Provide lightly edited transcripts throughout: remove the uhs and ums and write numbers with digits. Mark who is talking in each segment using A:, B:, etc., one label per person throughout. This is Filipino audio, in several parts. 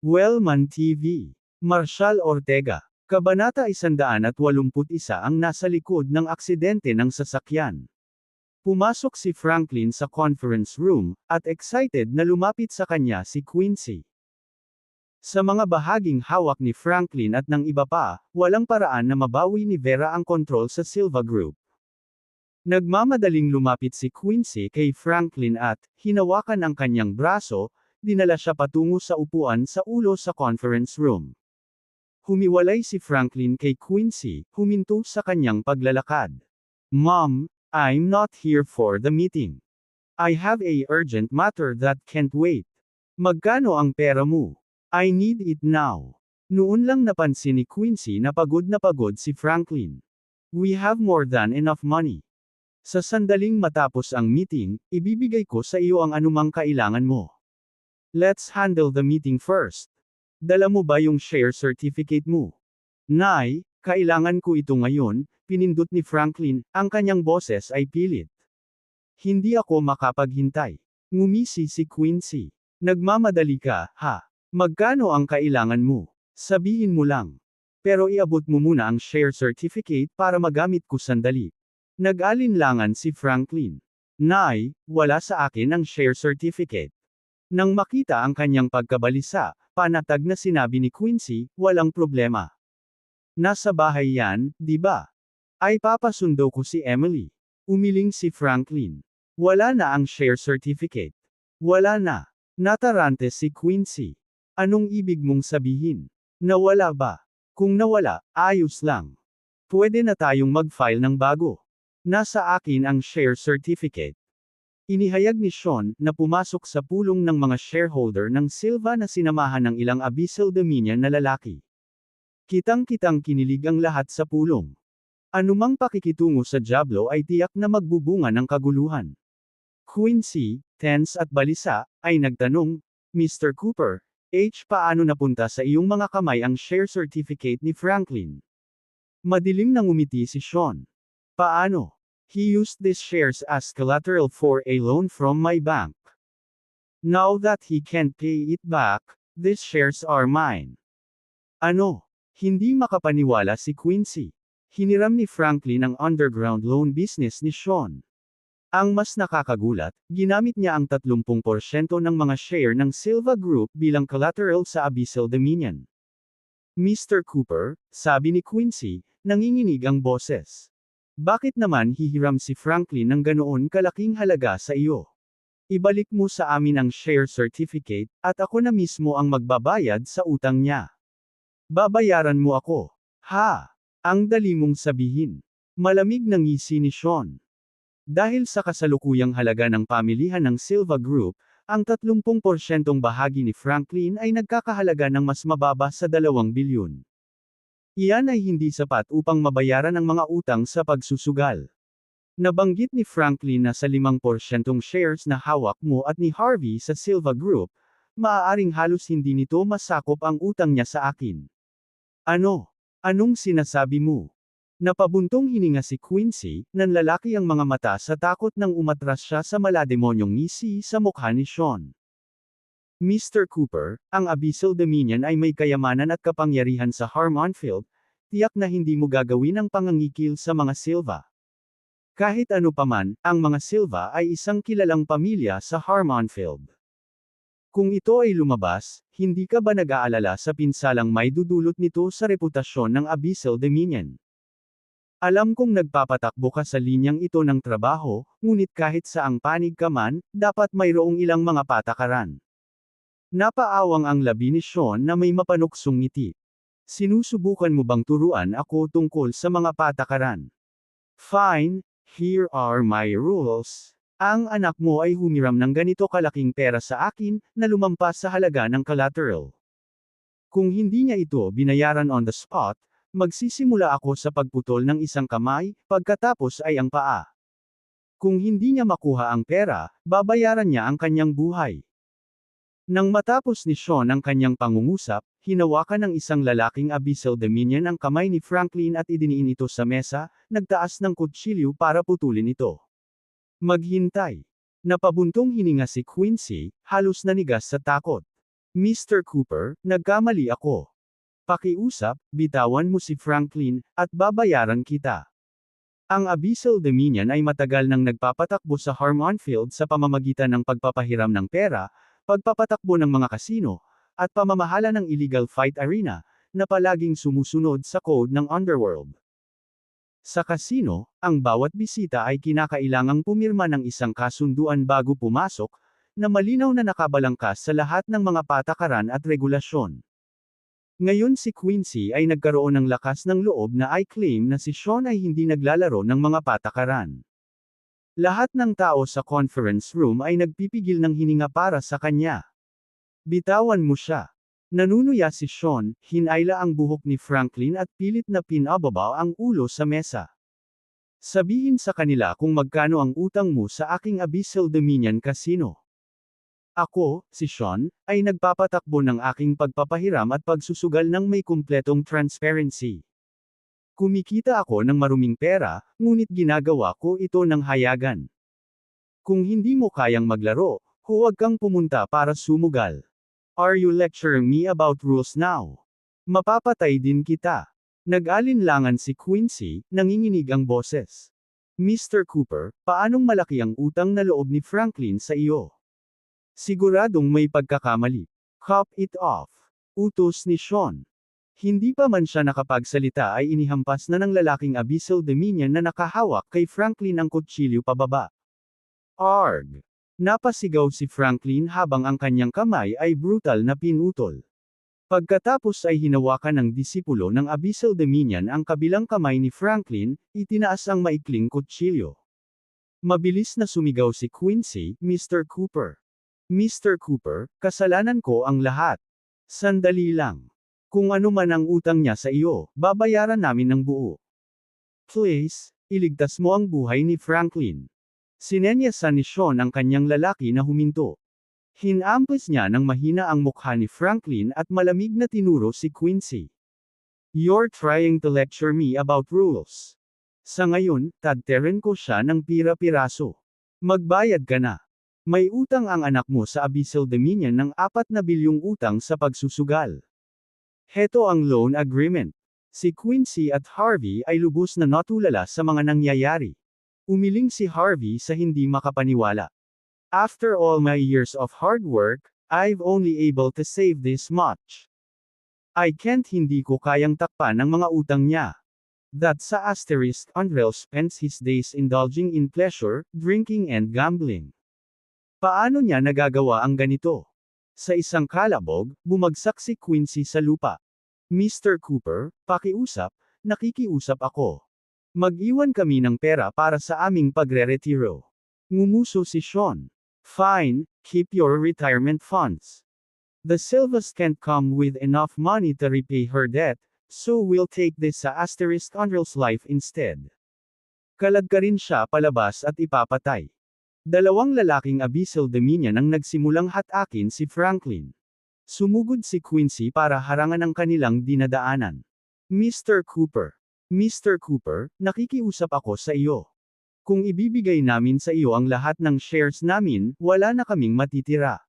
A: Wellman TV. Marshal Ortega. Kabanata 181 ang nasa likod ng aksidente ng sasakyan. Pumasok si Franklin sa conference room, at excited na lumapit sa kanya si Quincy. Sa mga bahaging hawak ni Franklin at ng iba pa, walang paraan na mabawi ni Vera ang kontrol sa Silva Group. Nagmamadaling lumapit si Quincy kay Franklin at, hinawakan ang kanyang braso, dinala siya patungo sa upuan sa ulo sa conference room. Humiwalay si Franklin kay Quincy, huminto sa kanyang paglalakad. "Mom, I'm not here for the meeting. I have a urgent matter that can't wait. Magkano ang pera mo? I need it now." Noon lang napansin ni Quincy na pagod si Franklin. "We have more than enough money. Sa sandaling matapos ang meeting, ibibigay ko sa iyo ang anumang kailangan mo. Let's handle the meeting first. Dala mo ba yung share certificate mo?" "Nay, kailangan ko ito ngayon," pinindot ni Franklin, ang kanyang boses ay pilit. "Hindi ako makapaghintay." Ngumisi si Quincy. "Nagmamadali ka, ha? Magkano ang kailangan mo? Sabihin mo lang. Pero iabot mo muna ang share certificate para magamit ko sandali." Nag-alinlangan si Franklin. "Nay, wala sa akin ang share certificate." Nang makita ang kanyang pagkabalisa, panatag na sinabi ni Quincy, "Walang problema. Nasa bahay yan, di ba? Ay papasundo ko si Emily." Umiling si Franklin. "Wala na ang share certificate." "Wala na." Natarante si Quincy. "Anong ibig mong sabihin? Nawala ba?" "Kung nawala, ayos lang. Pwede na tayong mag-file ng bago. Nasa akin ang share certificate." Inihayag ni Sean, na pumasok sa pulong ng mga shareholder ng Silva na sinamahan ng ilang Abyssal Dominion na lalaki. Kitang-kitang kinilig ang lahat sa pulong. Anumang pakikitungo sa Diablo ay tiyak na magbubunga ng kaguluhan. Quincy, tense at balisa, ay nagtanong, "Mr. Cooper, paano napunta sa iyong mga kamay ang share certificate ni Franklin?" Madilim na ngumiti si Sean. "Paano? He used these shares as collateral for a loan from my bank. Now that he can't pay it back, these shares are mine." "Ano?" Hindi makapaniwala si Quincy. Hiniram ni Franklin ang underground loan business ni Sean. Ang mas nakakagulat, ginamit niya ang 30% ng mga share ng Silva Group bilang collateral sa Abyssal Dominion. "Mr. Cooper," sabi ni Quincy, nanginginig ang boses. "Bakit naman hihiram si Franklin ng ganoon kalaking halaga sa iyo? Ibalik mo sa amin ang share certificate, at ako na mismo ang magbabayad sa utang niya. Babayaran mo ako." "Ha? Ang dali mong sabihin." Malamig na ngisi ni Sean. Dahil sa kasalukuyang halaga ng pamilihan ng Silva Group, ang 30% bahagi ni Franklin ay nagkakahalaga ng mas mababa sa 2 bilyon. Iyan ay hindi sapat upang mabayaran ang mga utang sa pagsusugal. Nabanggit ni Franklin na sa 5% shares na hawak mo at ni Harvey sa Silva Group, maaaring halos hindi nito masakop ang utang niya sa akin. "Ano? Anong sinasabi mo?" Napabuntong hininga si Quincy, nanlalaki ang mga mata sa takot nang umatras siya sa malademonyong ngisi sa mukha ni Sean. "Mr. Cooper, ang Abyssal Dominion ay may kayamanan at kapangyarihan sa Harmonfield, tiyak na hindi mo gagawin ang pangangikil sa mga Silva. Kahit ano paman, ang mga Silva ay isang kilalang pamilya sa Harmonfield. Kung ito ay lumabas, hindi ka ba nag-aalala sa pinsalang may dudulot nito sa reputasyon ng Abyssal Dominion? Alam kong nagpapatakbo ka sa linyang ito ng trabaho, ngunit kahit saang panig ka man, dapat mayroong ilang mga patakaran." Napaawang ang labi ni Sean na may mapanuksong ngiti. "Sinusubukan mo bang turuan ako tungkol sa mga patakaran? Fine, here are my rules. Ang anak mo ay humiram ng ganito kalaking pera sa akin, na lumampas sa halaga ng collateral. Kung hindi niya ito binayaran on the spot, magsisimula ako sa pagputol ng isang kamay, pagkatapos ay ang paa. Kung hindi niya makuha ang pera, babayaran niya ang kanyang buhay." Nang matapos ni Sean ang kanyang pangungusap, hinawakan ng isang lalaking Abyssal Dominion ang kamay ni Franklin at idiniin ito sa mesa, nagtaas ng kutsilyo para putulin ito. "Maghintay." Napabuntong hininga si Quincy, halos nanigas sa takot. Mr. Cooper, nagkamali ako. Pakiusap, bitawan mo si Franklin, at babayaran kita. Ang Abyssal Dominion ay matagal nang nagpapatakbo sa Harmon Field sa pamamagitan ng pagpapahiram ng pera, pagpapatakbo ng mga kasino, at pamamahala ng illegal fight arena, na palaging sumusunod sa code ng Underworld. Sa kasino, ang bawat bisita ay kinakailangang pumirma ng isang kasunduan bago pumasok, na malinaw na nakabalangkas sa lahat ng mga patakaran at regulasyon. Ngayon si Quincy ay nagkaroon ng lakas ng loob na i-claim na si Sean ay hindi naglalaro ng mga patakaran. Lahat ng tao sa conference room ay nagpipigil ng hininga para sa kanya. Bitawan mo siya. Nanunuya si Sean, hinayla ang buhok ni Franklin at pilit na pinababa ang ulo sa mesa. Sabihin sa kanila kung magkano ang utang mo sa aking Abyssal Dominion Casino. Ako, si Sean, ay nagpapatakbo ng aking pagpapahiram at pagsusugal ng may kumpletong transparency. Kumikita ako ng maruming pera, ngunit ginagawa ko ito ng hayagan. Kung hindi mo kayang maglaro, huwag kang pumunta para sumugal. Are you lecturing me about rules now? Mapapatay din kita. Nag-alinlangan si Quincy, nanginginig ang boses. Mr. Cooper, paanong malaki ang utang na loob ni Franklin sa iyo? Siguradong may pagkakamali. Cop it off. Utos ni Sean. Hindi pa man siya nakapagsalita ay inihampas na ng lalaking Abyssal Dominion na nakahawak kay Franklin ang kutsilyo pababa. Arg! Napasigaw si Franklin habang ang kanyang kamay ay brutal na pinutol. Pagkatapos ay hinawakan ng disipulo ng Abyssal Dominion ang kabilang kamay ni Franklin, itinaas ang maikling kutsilyo. Mabilis na sumigaw si Quincy, Mr. Cooper. Mr. Cooper, kasalanan ko ang lahat. Sandali lang. Kung ano man ang utang niya sa iyo, babayaran namin ng buo. Please, iligtas mo ang buhay ni Franklin. Sinenyasan ni Sean ang kanyang lalaki na huminto. Hinampis niya ng mahina ang mukha ni Franklin at malamig na tinuro si Quincy. You're trying to lecture me about rules. Sa ngayon, tadterin ko siya ng pira-piraso. Magbayad ka na. May utang ang anak mo sa Abyssal Dominion ng 4 na bilyong utang sa pagsusugal. Heto ang loan agreement. Si Quincy at Harvey ay lubos na natulala sa mga nangyayari. Umiling si Harvey sa hindi makapaniwala. After all my years of hard work, I've only able to save this much. I can't hindi ko kayang takpan ang mga utang niya. That sa asterisk Andrel spends his days indulging in pleasure, drinking and gambling. Paano niya nagagawa ang ganito? Sa isang kalabog, bumagsak si Quincy sa lupa. Mr. Cooper, pakiusap, nakikiusap ako. Mag-iwan kami ng pera para sa aming pagre-retiro. Ngumuso si Sean. Fine, keep your retirement funds. The Silvas can't come with enough money to repay her debt, so we'll take this sa asterisk Andrel's life instead. Kaladkarin siya palabas at ipapatay. Dalawang lalaking Abyssal Dominion ang nagsimulang hatakin si Franklin. Sumugod si Quincy para harangan ang kanilang dinadaanan. Mr. Cooper. Mr. Cooper, nakikiusap ako sa iyo. Kung ibibigay namin sa iyo ang lahat ng shares namin, wala na kaming matitira.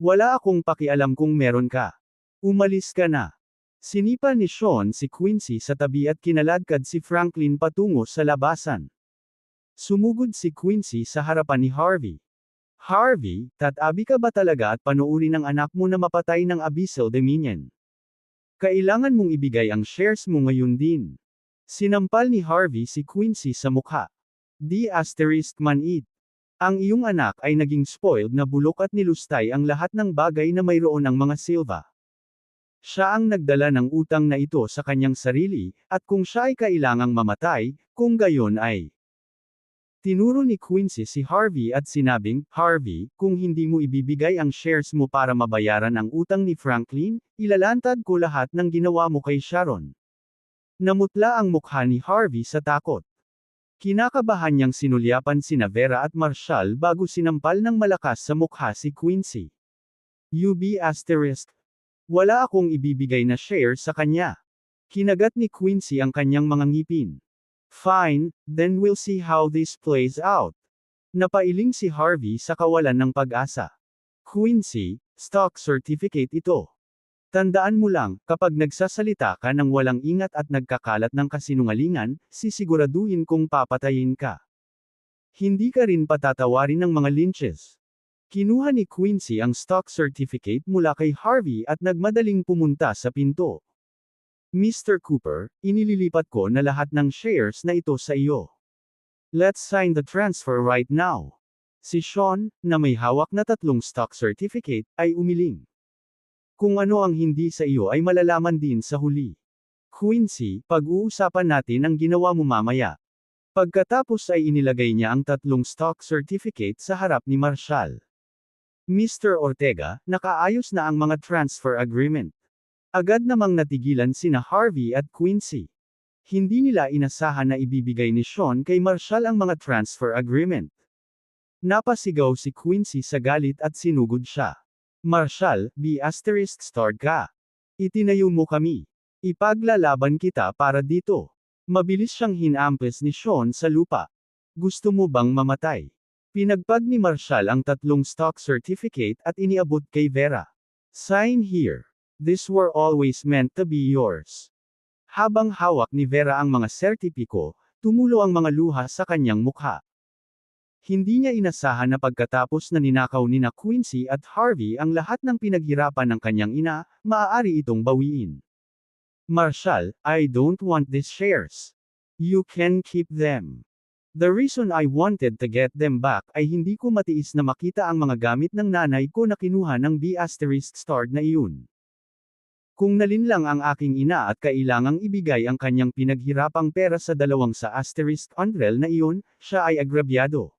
A: Wala akong pakialam kung meron ka. Umalis ka na. Sinipa ni Sean si Quincy sa tabi at kinaladkad si Franklin patungo sa labasan. Sumugod si Quincy sa harapan ni Harvey. Harvey, tatabi ka ba talaga at panuuri ng anak mo na mapatay ng Abyssal Dominion? Kailangan mong ibigay ang shares mo ngayon din. Sinampal ni Harvey si Quincy sa mukha. D** man it. Ang iyong anak ay naging spoiled na bulok at nilustay ang lahat ng bagay na mayroon ang mga Silva. Siya ang nagdala ng utang na ito sa kanyang sarili, at kung siya ay kailangang mamatay, kung gayon ay. Tinuro ni Quincy si Harvey at sinabing, Harvey, kung hindi mo ibibigay ang shares mo para mabayaran ang utang ni Franklin, ilalantad ko lahat ng ginawa mo kay Sharon. Namutla ang mukha ni Harvey sa takot. Kinakabahan niyang sinulyapan sina Vera at Marshall bago sinampal ng malakas sa mukha si Quincy. UB**. Wala akong ibibigay na share sa kanya. Kinagat ni Quincy ang kanyang mga ngipin. Fine, then we'll see how this plays out. Napailing si Harvey sa kawalan ng pag-asa. Quincy, stock certificate ito. Tandaan mo lang, kapag nagsasalita ka ng walang ingat at nagkakalat ng kasinungalingan, sisiguraduhin kong papatayin ka. Hindi ka rin patatawarin ng mga lynches. Kinuha ni Quincy ang stock certificate mula kay Harvey at nagmadaling pumunta sa pinto. Mr. Cooper, inililipat ko na lahat ng shares na ito sa iyo. Let's sign the transfer right now. Si Sean, na may hawak na 3 stock certificate, ay umiling. Kung ano ang hindi sa iyo ay malalaman din sa huli. Quincy, pag-uusapan natin ang ginawa mo mamaya. Pagkatapos ay inilagay niya ang 3 stock certificate sa harap ni Marshall. Mr. Ortega, nakaayos na ang mga transfer agreement. Agad namang natigilan sina Harvey at Quincy. Hindi nila inasahan na ibibigay ni Sean kay Marshall ang mga transfer agreement. Napasigaw si Quincy sa galit at sinugod siya. Marshall, **** ka. Itinayo mo kami. Ipaglalaban kita para dito. Mabilis siyang hinampes ni Sean sa lupa. Gusto mo bang mamatay? Pinagpag ni Marshall ang 3 stock certificate at iniabot kay Vera. Sign here. These were always meant to be yours. Habang hawak ni Vera ang mga sertipiko, tumulo ang mga luha sa kanyang mukha. Hindi niya inasahan na pagkatapos na ninakaw ni na Quincy at Harvey ang lahat ng pinaghirapan ng kanyang ina, maaari itong bawiin. Marshall, I don't want these shares. You can keep them. The reason I wanted to get them back ay hindi ko matiis na makita ang mga gamit ng nanay ko na kinuha ng *** na iyon. Kung nalinlang ang aking ina at kailangang ibigay ang kanyang pinaghirapang pera sa 2 sa *** na iyon, siya ay agrabyado.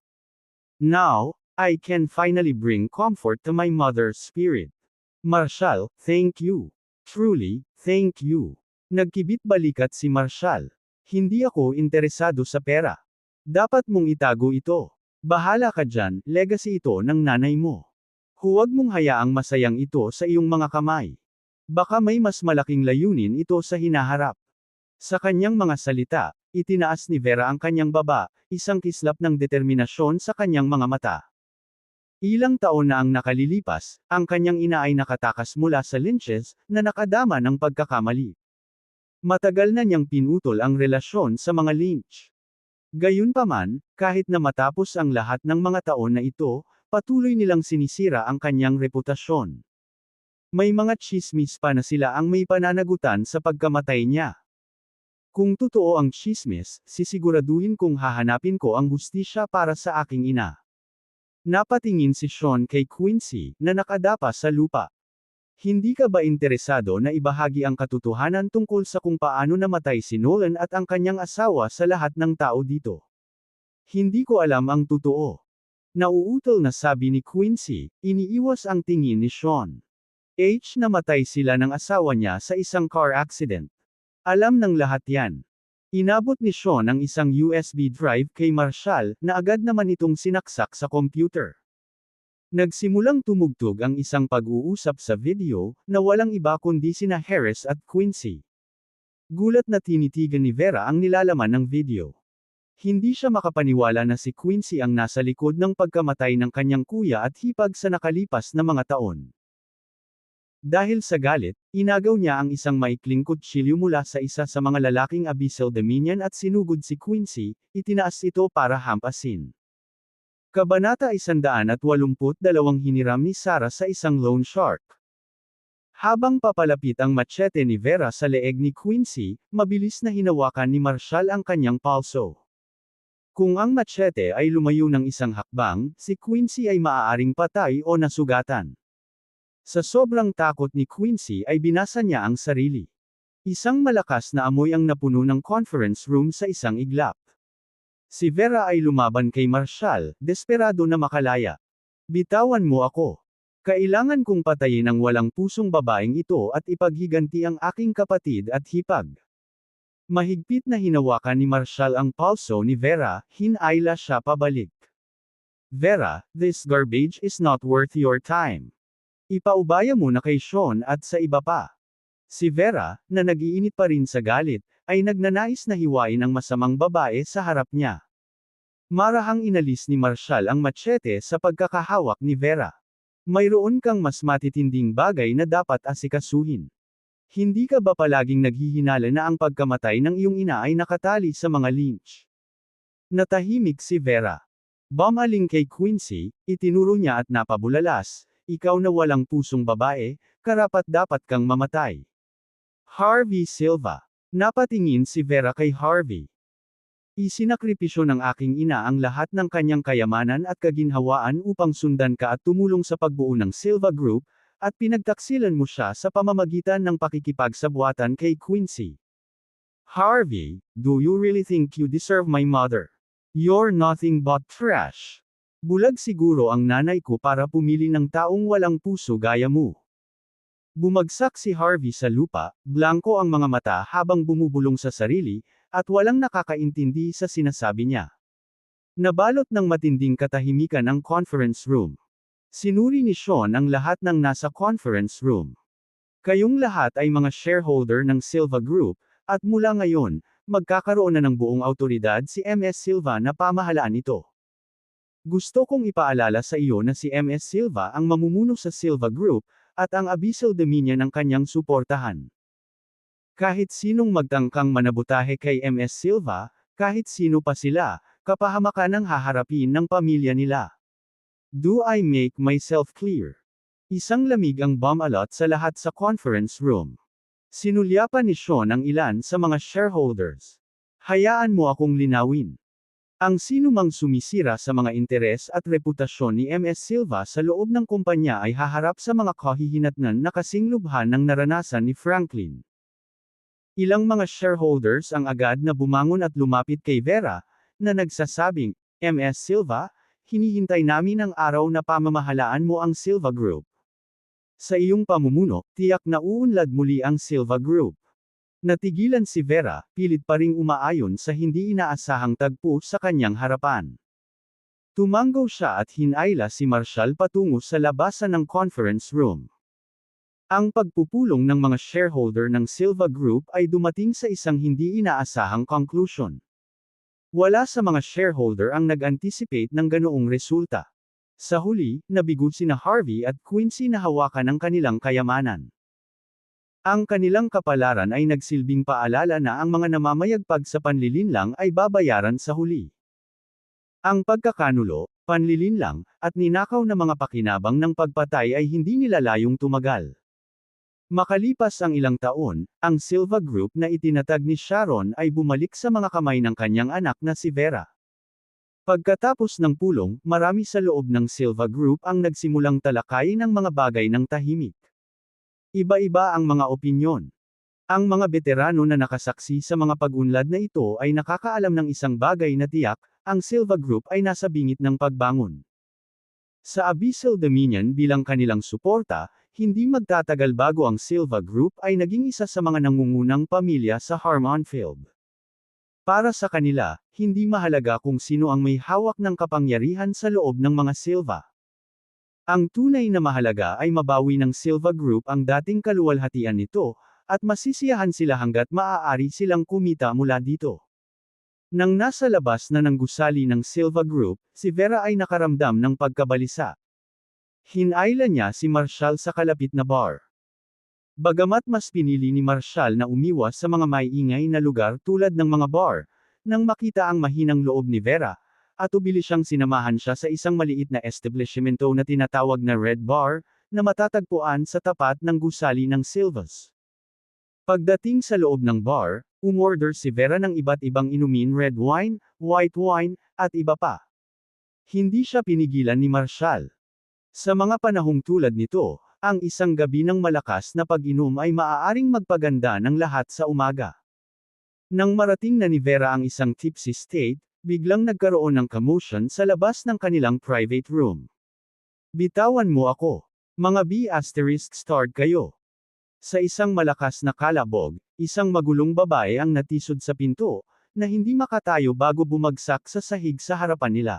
A: Now, I can finally bring comfort to my mother's spirit. Marshall, thank you. Truly, thank you. Nagkibit balikat si Marshall. Hindi ako interesado sa pera. Dapat mong itago ito. Bahala ka dyan, legacy ito ng nanay mo. Huwag mong hayaang masayang ito sa iyong mga kamay. Baka may mas malaking layunin ito sa hinaharap. Sa kanyang mga salita, itinaas ni Vera ang kanyang baba, isang kislap ng determinasyon sa kanyang mga mata. Ilang taon na ang nakalilipas, ang kanyang ina ay nakatakas mula sa lynches, na nakadama ng pagkakamali. Matagal na niyang pinutol ang relasyon sa mga lynch. Gayunpaman, kahit na matapos ang lahat ng mga taon na ito, patuloy nilang sinisira ang kanyang reputasyon. May mga tsismis pa na sila ang may pananagutan sa pagkamatay niya. Kung totoo ang tsismis, sisiguraduhin kong hahanapin ko ang hustisya para sa aking ina. Napatingin si Sean kay Quincy, na nakadapa sa lupa. Hindi ka ba interesado na ibahagi ang katotohanan tungkol sa kung paano namatay si Nolan at ang kanyang asawa sa lahat ng tao dito? Hindi ko alam ang totoo. Nauutol na sabi ni Quincy, iniiwas ang tingin ni Sean. Namatay sila ng asawa niya sa isang car accident. Alam ng lahat yan. Inabot ni Sean ang isang USB drive kay Marshall, na agad naman itong sinaksak sa computer. Nagsimulang tumugtog ang isang pag-uusap sa video, na walang iba kundi sina Harris at Quincy. Gulat na tinitigan ni Vera ang nilalaman ng video. Hindi siya makapaniwala na si Quincy ang nasa likod ng pagkamatay ng kanyang kuya at hipag sa nakalipas na mga taon. Dahil sa galit, inagaw niya ang isang maikling kutsilyo mula sa isa sa mga lalaking Abyssal Dominion at sinugod si Quincy, itinaas ito para hampasin. Kabanata 182 Hiniram ni Sarah sa isang loan shark. Habang papalapit ang machete ni Vera sa leeg ni Quincy, mabilis na hinawakan ni Marshall ang kanyang palso. Kung ang machete ay lumayo ng isang hakbang, si Quincy ay maaaring patay o nasugatan. Sa sobrang takot ni Quincy ay binasa niya ang sarili. Isang malakas na amoy ang napuno ng conference room sa isang iglap. Si Vera ay lumaban kay Marshall, desperado na makalaya. Bitawan mo ako. Kailangan kong patayin ang walang pusong babaeng ito at ipaghiganti ang aking kapatid at hipag. Mahigpit na hinawakan ni Marshall ang palso ni Vera, hinayla siya pabalik. Vera, this garbage is not worth your time. Ipaubaya mo na kay Sean at sa iba pa. Si Vera, na nag-iinit pa rin sa galit, ay nagnanais na hiwain ang masamang babae sa harap niya. Marahang inalis ni Marshall ang machete sa pagkakahawak ni Vera. Mayroon kang mas matitinding bagay na dapat asikasuhin. Hindi ka ba palaging naghihinala na ang pagkamatay ng iyong ina ay nakatali sa mga lynch? Natahimik si Vera. Bumaling kay Quincy, itinuro niya at napabulalas, ikaw na walang pusong babae, karapat-dapat kang mamatay. Harvey Silva. Napatingin si Vera kay Harvey. Isinakripisyo ng aking ina ang lahat ng kanyang kayamanan at kaginhawaan upang sundan ka at tumulong sa pagbuo ng Silva Group, at pinagtaksilan mo siya sa pamamagitan ng pakikipagsabwatan kay Quincy. Harvey, do you really think you deserve my mother? You're nothing but trash. Bulag siguro ang nanay ko para pumili ng taong walang puso gaya mo. Bumagsak si Harvey sa lupa, blanko ang mga mata habang bumubulong sa sarili, at walang nakakaintindi sa sinasabi niya. Nabalot ng matinding katahimikan ang conference room. Sinuri ni Sean ang lahat ng nasa conference room. Kayong lahat ay mga shareholder ng Silva Group, at mula ngayon, magkakaroon na ng buong autoridad si MS Silva na pamahalaan ito. Gusto kong ipaalala sa iyo na si MS Silva ang mamumuno sa Silva Group, at ang Abyssal Dominion ang kanyang suportahan. Kahit sinong magtangkang manabutahe kay MS Silva, kahit sino pa sila, kapahamakan ang haharapin ng pamilya nila. Do I make myself clear? Isang lamig ang bumalot sa lahat sa conference room. Sinulyapan ni Sean ang ilan sa mga shareholders. Hayaan mo akong linawin. Ang sinumang sumisira sa mga interes at reputasyon ni MS Silva sa loob ng kumpanya ay haharap sa mga kahihinatnan na kasing lubhan ng naranasan ni Franklin. Ilang mga shareholders ang agad na bumangon at lumapit kay Vera, na nagsasabing, MS Silva, hinihintay namin ang araw na pamamahalaan mo ang Silva Group. Sa iyong pamumuno, tiyak na uunlad muli ang Silva Group. Natigilan si Vera, pilit pa ring umaayon sa hindi inaasahang tagpo sa kanyang harapan. Tumanggaw siya at hinayla si Marshall patungo sa labasan ng conference room. Ang pagpupulong ng mga shareholder ng Silva Group ay dumating sa isang hindi inaasahang conclusion. Wala sa mga shareholder ang nag-anticipate ng ganoong resulta. Sa huli, nabigo sina Harvey at Quincy na hawakan ang kanilang kayamanan. Ang kanilang kapalaran ay nagsilbing paalala na ang mga namamayagpag sa panlilinlang ay babayaran sa huli. Ang pagkakanulo, panlilinlang, at ninakaw na mga pakinabang ng pagpatay ay hindi nilalayong tumagal. Makalipas ang ilang taon, ang Silva Group na itinatag ni Sharon ay bumalik sa mga kamay ng kanyang anak na si Vera. Pagkatapos ng pulong, marami sa loob ng Silva Group ang nagsimulang talakayin ang mga bagay ng tahimik. Iba-iba ang mga opinyon. Ang mga veterano na nakasaksi sa mga pag-unlad na ito ay nakakaalam ng isang bagay na tiyak, ang Silva Group ay nasa bingit ng pagbangon. Sa Abyssal Dominion bilang kanilang suporta, hindi magtatagal bago ang Silva Group ay naging isa sa mga nangungunang pamilya sa Harmonfield. Para sa kanila, hindi mahalaga kung sino ang may hawak ng kapangyarihan sa loob ng mga Silva. Ang tunay na mahalaga ay mabawi ng Silva Group ang dating kaluwalhatian nito, at masisiyahan sila hanggat maaari silang kumita mula dito. Nang nasa labas na ng gusali ng Silva Group, si Vera ay nakaramdam ng pagkabalisa. Hinayla niya si Marshall sa kalapit na bar. Bagamat mas pinili ni Marshall na umiwas sa mga maiingay na lugar tulad ng mga bar, nang makita ang mahinang loob ni Vera, at ubili siyang sinamahan siya sa isang maliit na establishmento na tinatawag na Red Bar, na matatagpuan sa tapat ng gusali ng Silvas. Pagdating sa loob ng bar, umorder si Vera ng iba't ibang inumin, red wine, white wine, at iba pa. Hindi siya pinigilan ni Marshall. Sa mga panahong tulad nito, ang isang gabi ng malakas na pag-inom ay maaaring magpaganda ng lahat sa umaga. Nang marating na ni Vera ang isang tipsy state, biglang nagkaroon ng commotion sa labas ng kanilang private room. Bitawan mo ako. Mga B***** kayo. Sa isang malakas na kalabog, isang magulong babae ang natisod sa pinto, na hindi makatayo bago bumagsak sa sahig sa harapan nila.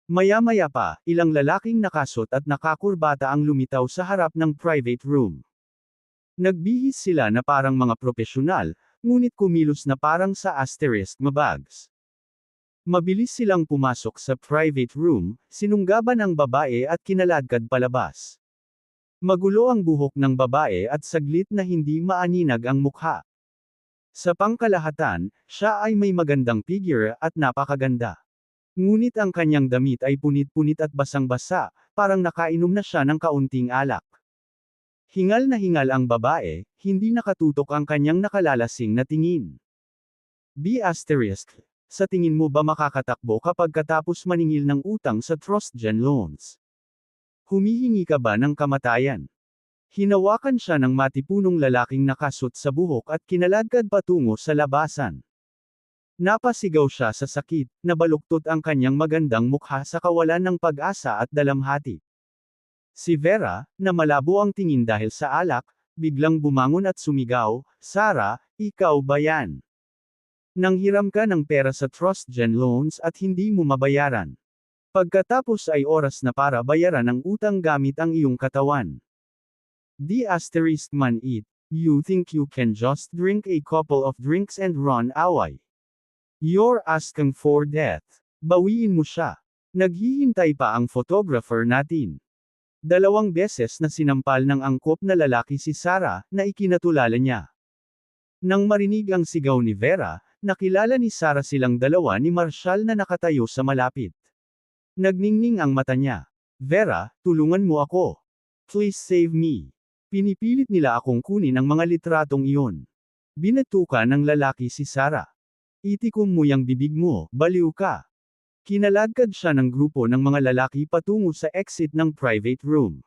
A: Maya-maya pa, ilang lalaking nakasot at nakakurbata ang lumitaw sa harap ng private room. Nagbihis sila na parang mga propesyonal, ngunit kumilos na parang sa *****. Mabilis silang pumasok sa private room, sinunggaban ang babae at kinaladkad palabas. Magulo ang buhok ng babae at saglit na hindi maaninag ang mukha. Sa pangkalahatan, siya ay may magandang figure at napakaganda. Ngunit ang kanyang damit ay punit-punit at basang-basa, parang nakainom na siya ng kaunting alak. Hingal na hingal ang babae, hindi nakatutok ang kanyang nakalalasing na tingin. B***, sa tingin mo ba makakatakbo kapag katapos maningil ng utang sa trust-gen loans? Humihingi ka ba ng kamatayan? Hinawakan siya ng matipunong lalaking nakasut sa buhok at kinaladkad patungo sa labasan. Napasigaw siya sa sakit, nabaluktot ang kanyang magandang mukha sa kawalan ng pag-asa at dalamhati. Si Vera, na malabo ang tingin dahil sa alak, biglang bumangon at sumigaw, "Sarah, ikaw ba yan? Nanghiram ka ng pera sa trust-gen loans at hindi mo mabayaran. Pagkatapos ay oras na para bayaran ang utang gamit ang iyong katawan. D***man it, you think you can just drink a couple of drinks and run away? You're asking for death. Bawiin mo siya." Naghihintay pa ang photographer natin. 2 beses na sinampal ng angkop na lalaki si Sarah, na ikinatulala niya. Nang marinig ang sigaw ni Vera, nakilala ni Sarah silang dalawa ni Marshall na nakatayo sa malapit. Nagningning ang mata niya. "Vera, tulungan mo ako. Please save me." Pinipilit nila akong kunin ang mga litratong iyon. Binatuka ng lalaki si Sarah. "Itikom mo yang bibig mo, baliw ka." Kinaladkad siya ng grupo ng mga lalaki patungo sa exit ng private room.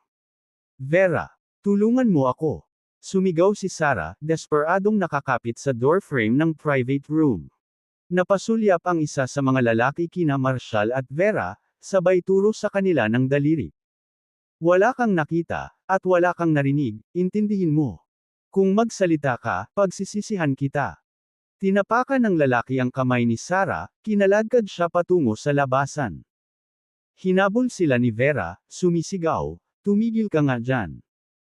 A: "Vera, tulungan mo ako." Sumigaw si Sarah, desperadong nakakapit sa doorframe ng private room. Napasulyap ang isa sa mga lalaki kina Marshall at Vera, sabay turo sa kanila ng daliri. "Wala kang nakita, at wala kang narinig, intindihin mo. Kung magsalita ka, pagsisisihan kita." Tinapakan ng lalaki ang kamay ni Sarah, kinaladkad siya patungo sa labasan. Hinabol sila ni Vera, sumisigaw, "Tumigil ka nga dyan."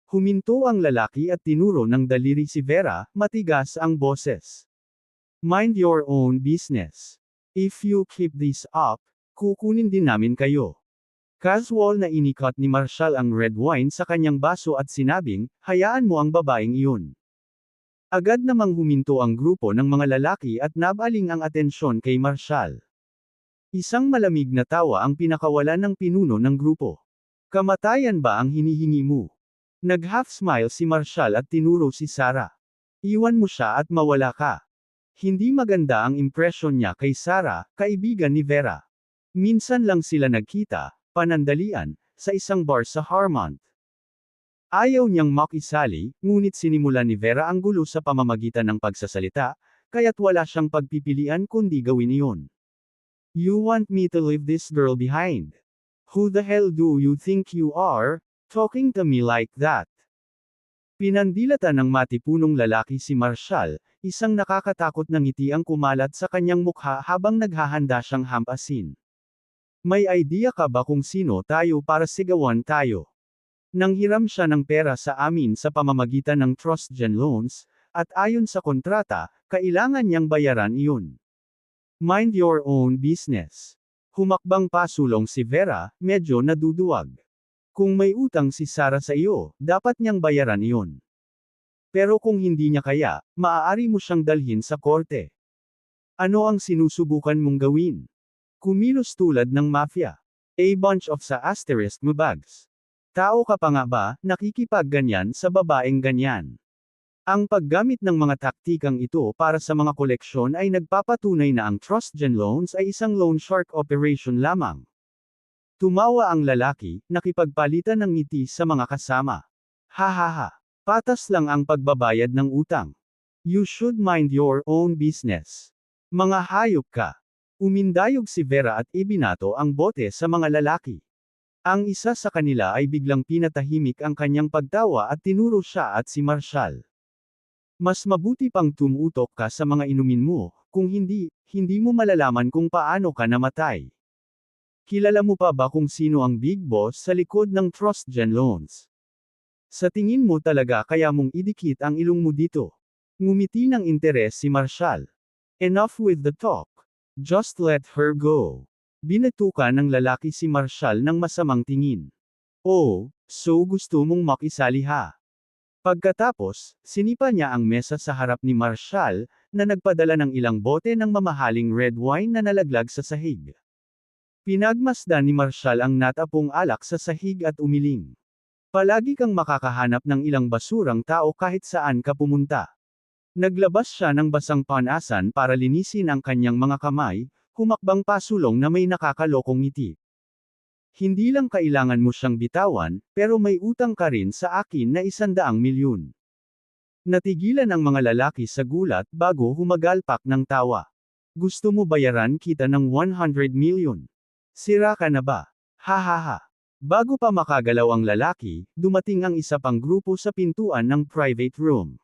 A: Huminto ang lalaki at tinuro ng daliri si Vera, matigas ang boses. "Mind your own business. If you keep this up, kukunin din namin kayo." Casual na inikat ni Marshall ang red wine sa kanyang baso at sinabing, "Hayaan mo ang babaeng iyon." Agad namang huminto ang grupo ng mga lalaki at nabaling ang atensyon kay Marshall. Isang malamig na tawa ang pinakawalan ng pinuno ng grupo. "Kamatayan ba ang hinihingi mo?" Nag-half smile si Marshall at tinuro si Sarah. "Iwan mo siya at mawala ka." Hindi maganda ang impresyon niya kay Sarah, kaibigan ni Vera. Minsan lang sila nagkita, panandalian, sa isang bar sa Harmont. Ayaw niyang makisali, ngunit sinimulan ni Vera ang gulo sa pamamagitan ng pagsasalita, kaya't wala siyang pagpipilian kundi gawin iyon. "You want me to leave this girl behind? Who the hell do you think you are, talking to me like that?" Pinandilatan ng matipunong lalaki si Marshall, isang nakakatakot na ngiti ang kumalat sa kanyang mukha habang naghahanda siyang hampasin. "May idea ka ba kung sino tayo para sigawan tayo? Nanghiram siya ng pera sa amin sa pamamagitan ng trust-gen loans, at ayon sa kontrata, kailangan niyang bayaran iyon. Mind your own business." Humakbang pasulong si Vera, medyo naduduwag. Kung may utang si Sarah sa iyo, dapat niyang bayaran iyon. Pero kung hindi niya kaya, maaari mo siyang dalhin sa korte. Ano ang sinusubukan mong gawin? Kumilos tulad ng mafia. A bunch of sa asterisk mo bags. Tao ka pa nga ba, nakikipagganyan sa babaeng ganyan? Ang paggamit ng mga taktikang ito para sa mga koleksyon ay nagpapatunay na ang trust-gen loans ay isang loan shark operation lamang. Tumawa ang lalaki, nakipagpalitan ng ngiti sa mga kasama. "Hahaha. Patas lang ang pagbabayad ng utang. You should mind your own business. Mga hayop ka." Umindayog si Vera at ibinato ang bote sa mga lalaki. Ang isa sa kanila ay biglang pinatahimik ang kanyang pagtawa at tinuro siya at si Marshall. "Mas mabuti pang tumutok ka sa mga inumin mo, kung hindi, hindi mo malalaman kung paano ka namatay. Kilala mo pa ba kung sino ang big boss sa likod ng trust-gen loans? Sa tingin mo talaga kaya mong idikit ang ilong mo dito?" Ngumiti ng interes si Marshall. "Enough with the talk. Just let her go. Binatukan ng lalaki si Marshall ng masamang tingin. Oh, so gusto mong makisali ha? Pagkatapos, sinipa niya ang mesa sa harap ni Marshall, na nagpadala ng ilang bote ng mamahaling red wine na nalaglag sa sahig. Pinagmasdan ni Marshall ang natapong alak sa sahig at umiling. Palagi kang makakahanap ng ilang basurang tao kahit saan ka pumunta. Naglabas siya ng basang panasan para linisin ang kanyang mga kamay, humakbang pasulong na may nakakalokong ngiti. Hindi lang kailangan mo siyang bitawan, pero may utang ka rin sa akin na 100 milyon. Natigilan ang mga lalaki sa gulat bago humagalpak ng tawa. Gusto mo bayaran kita ng 100 milyon? Sira ka na ba? Ha ha ha. Bago pa makagalaw ang lalaki, dumating ang isa pang grupo sa pintuan ng private room.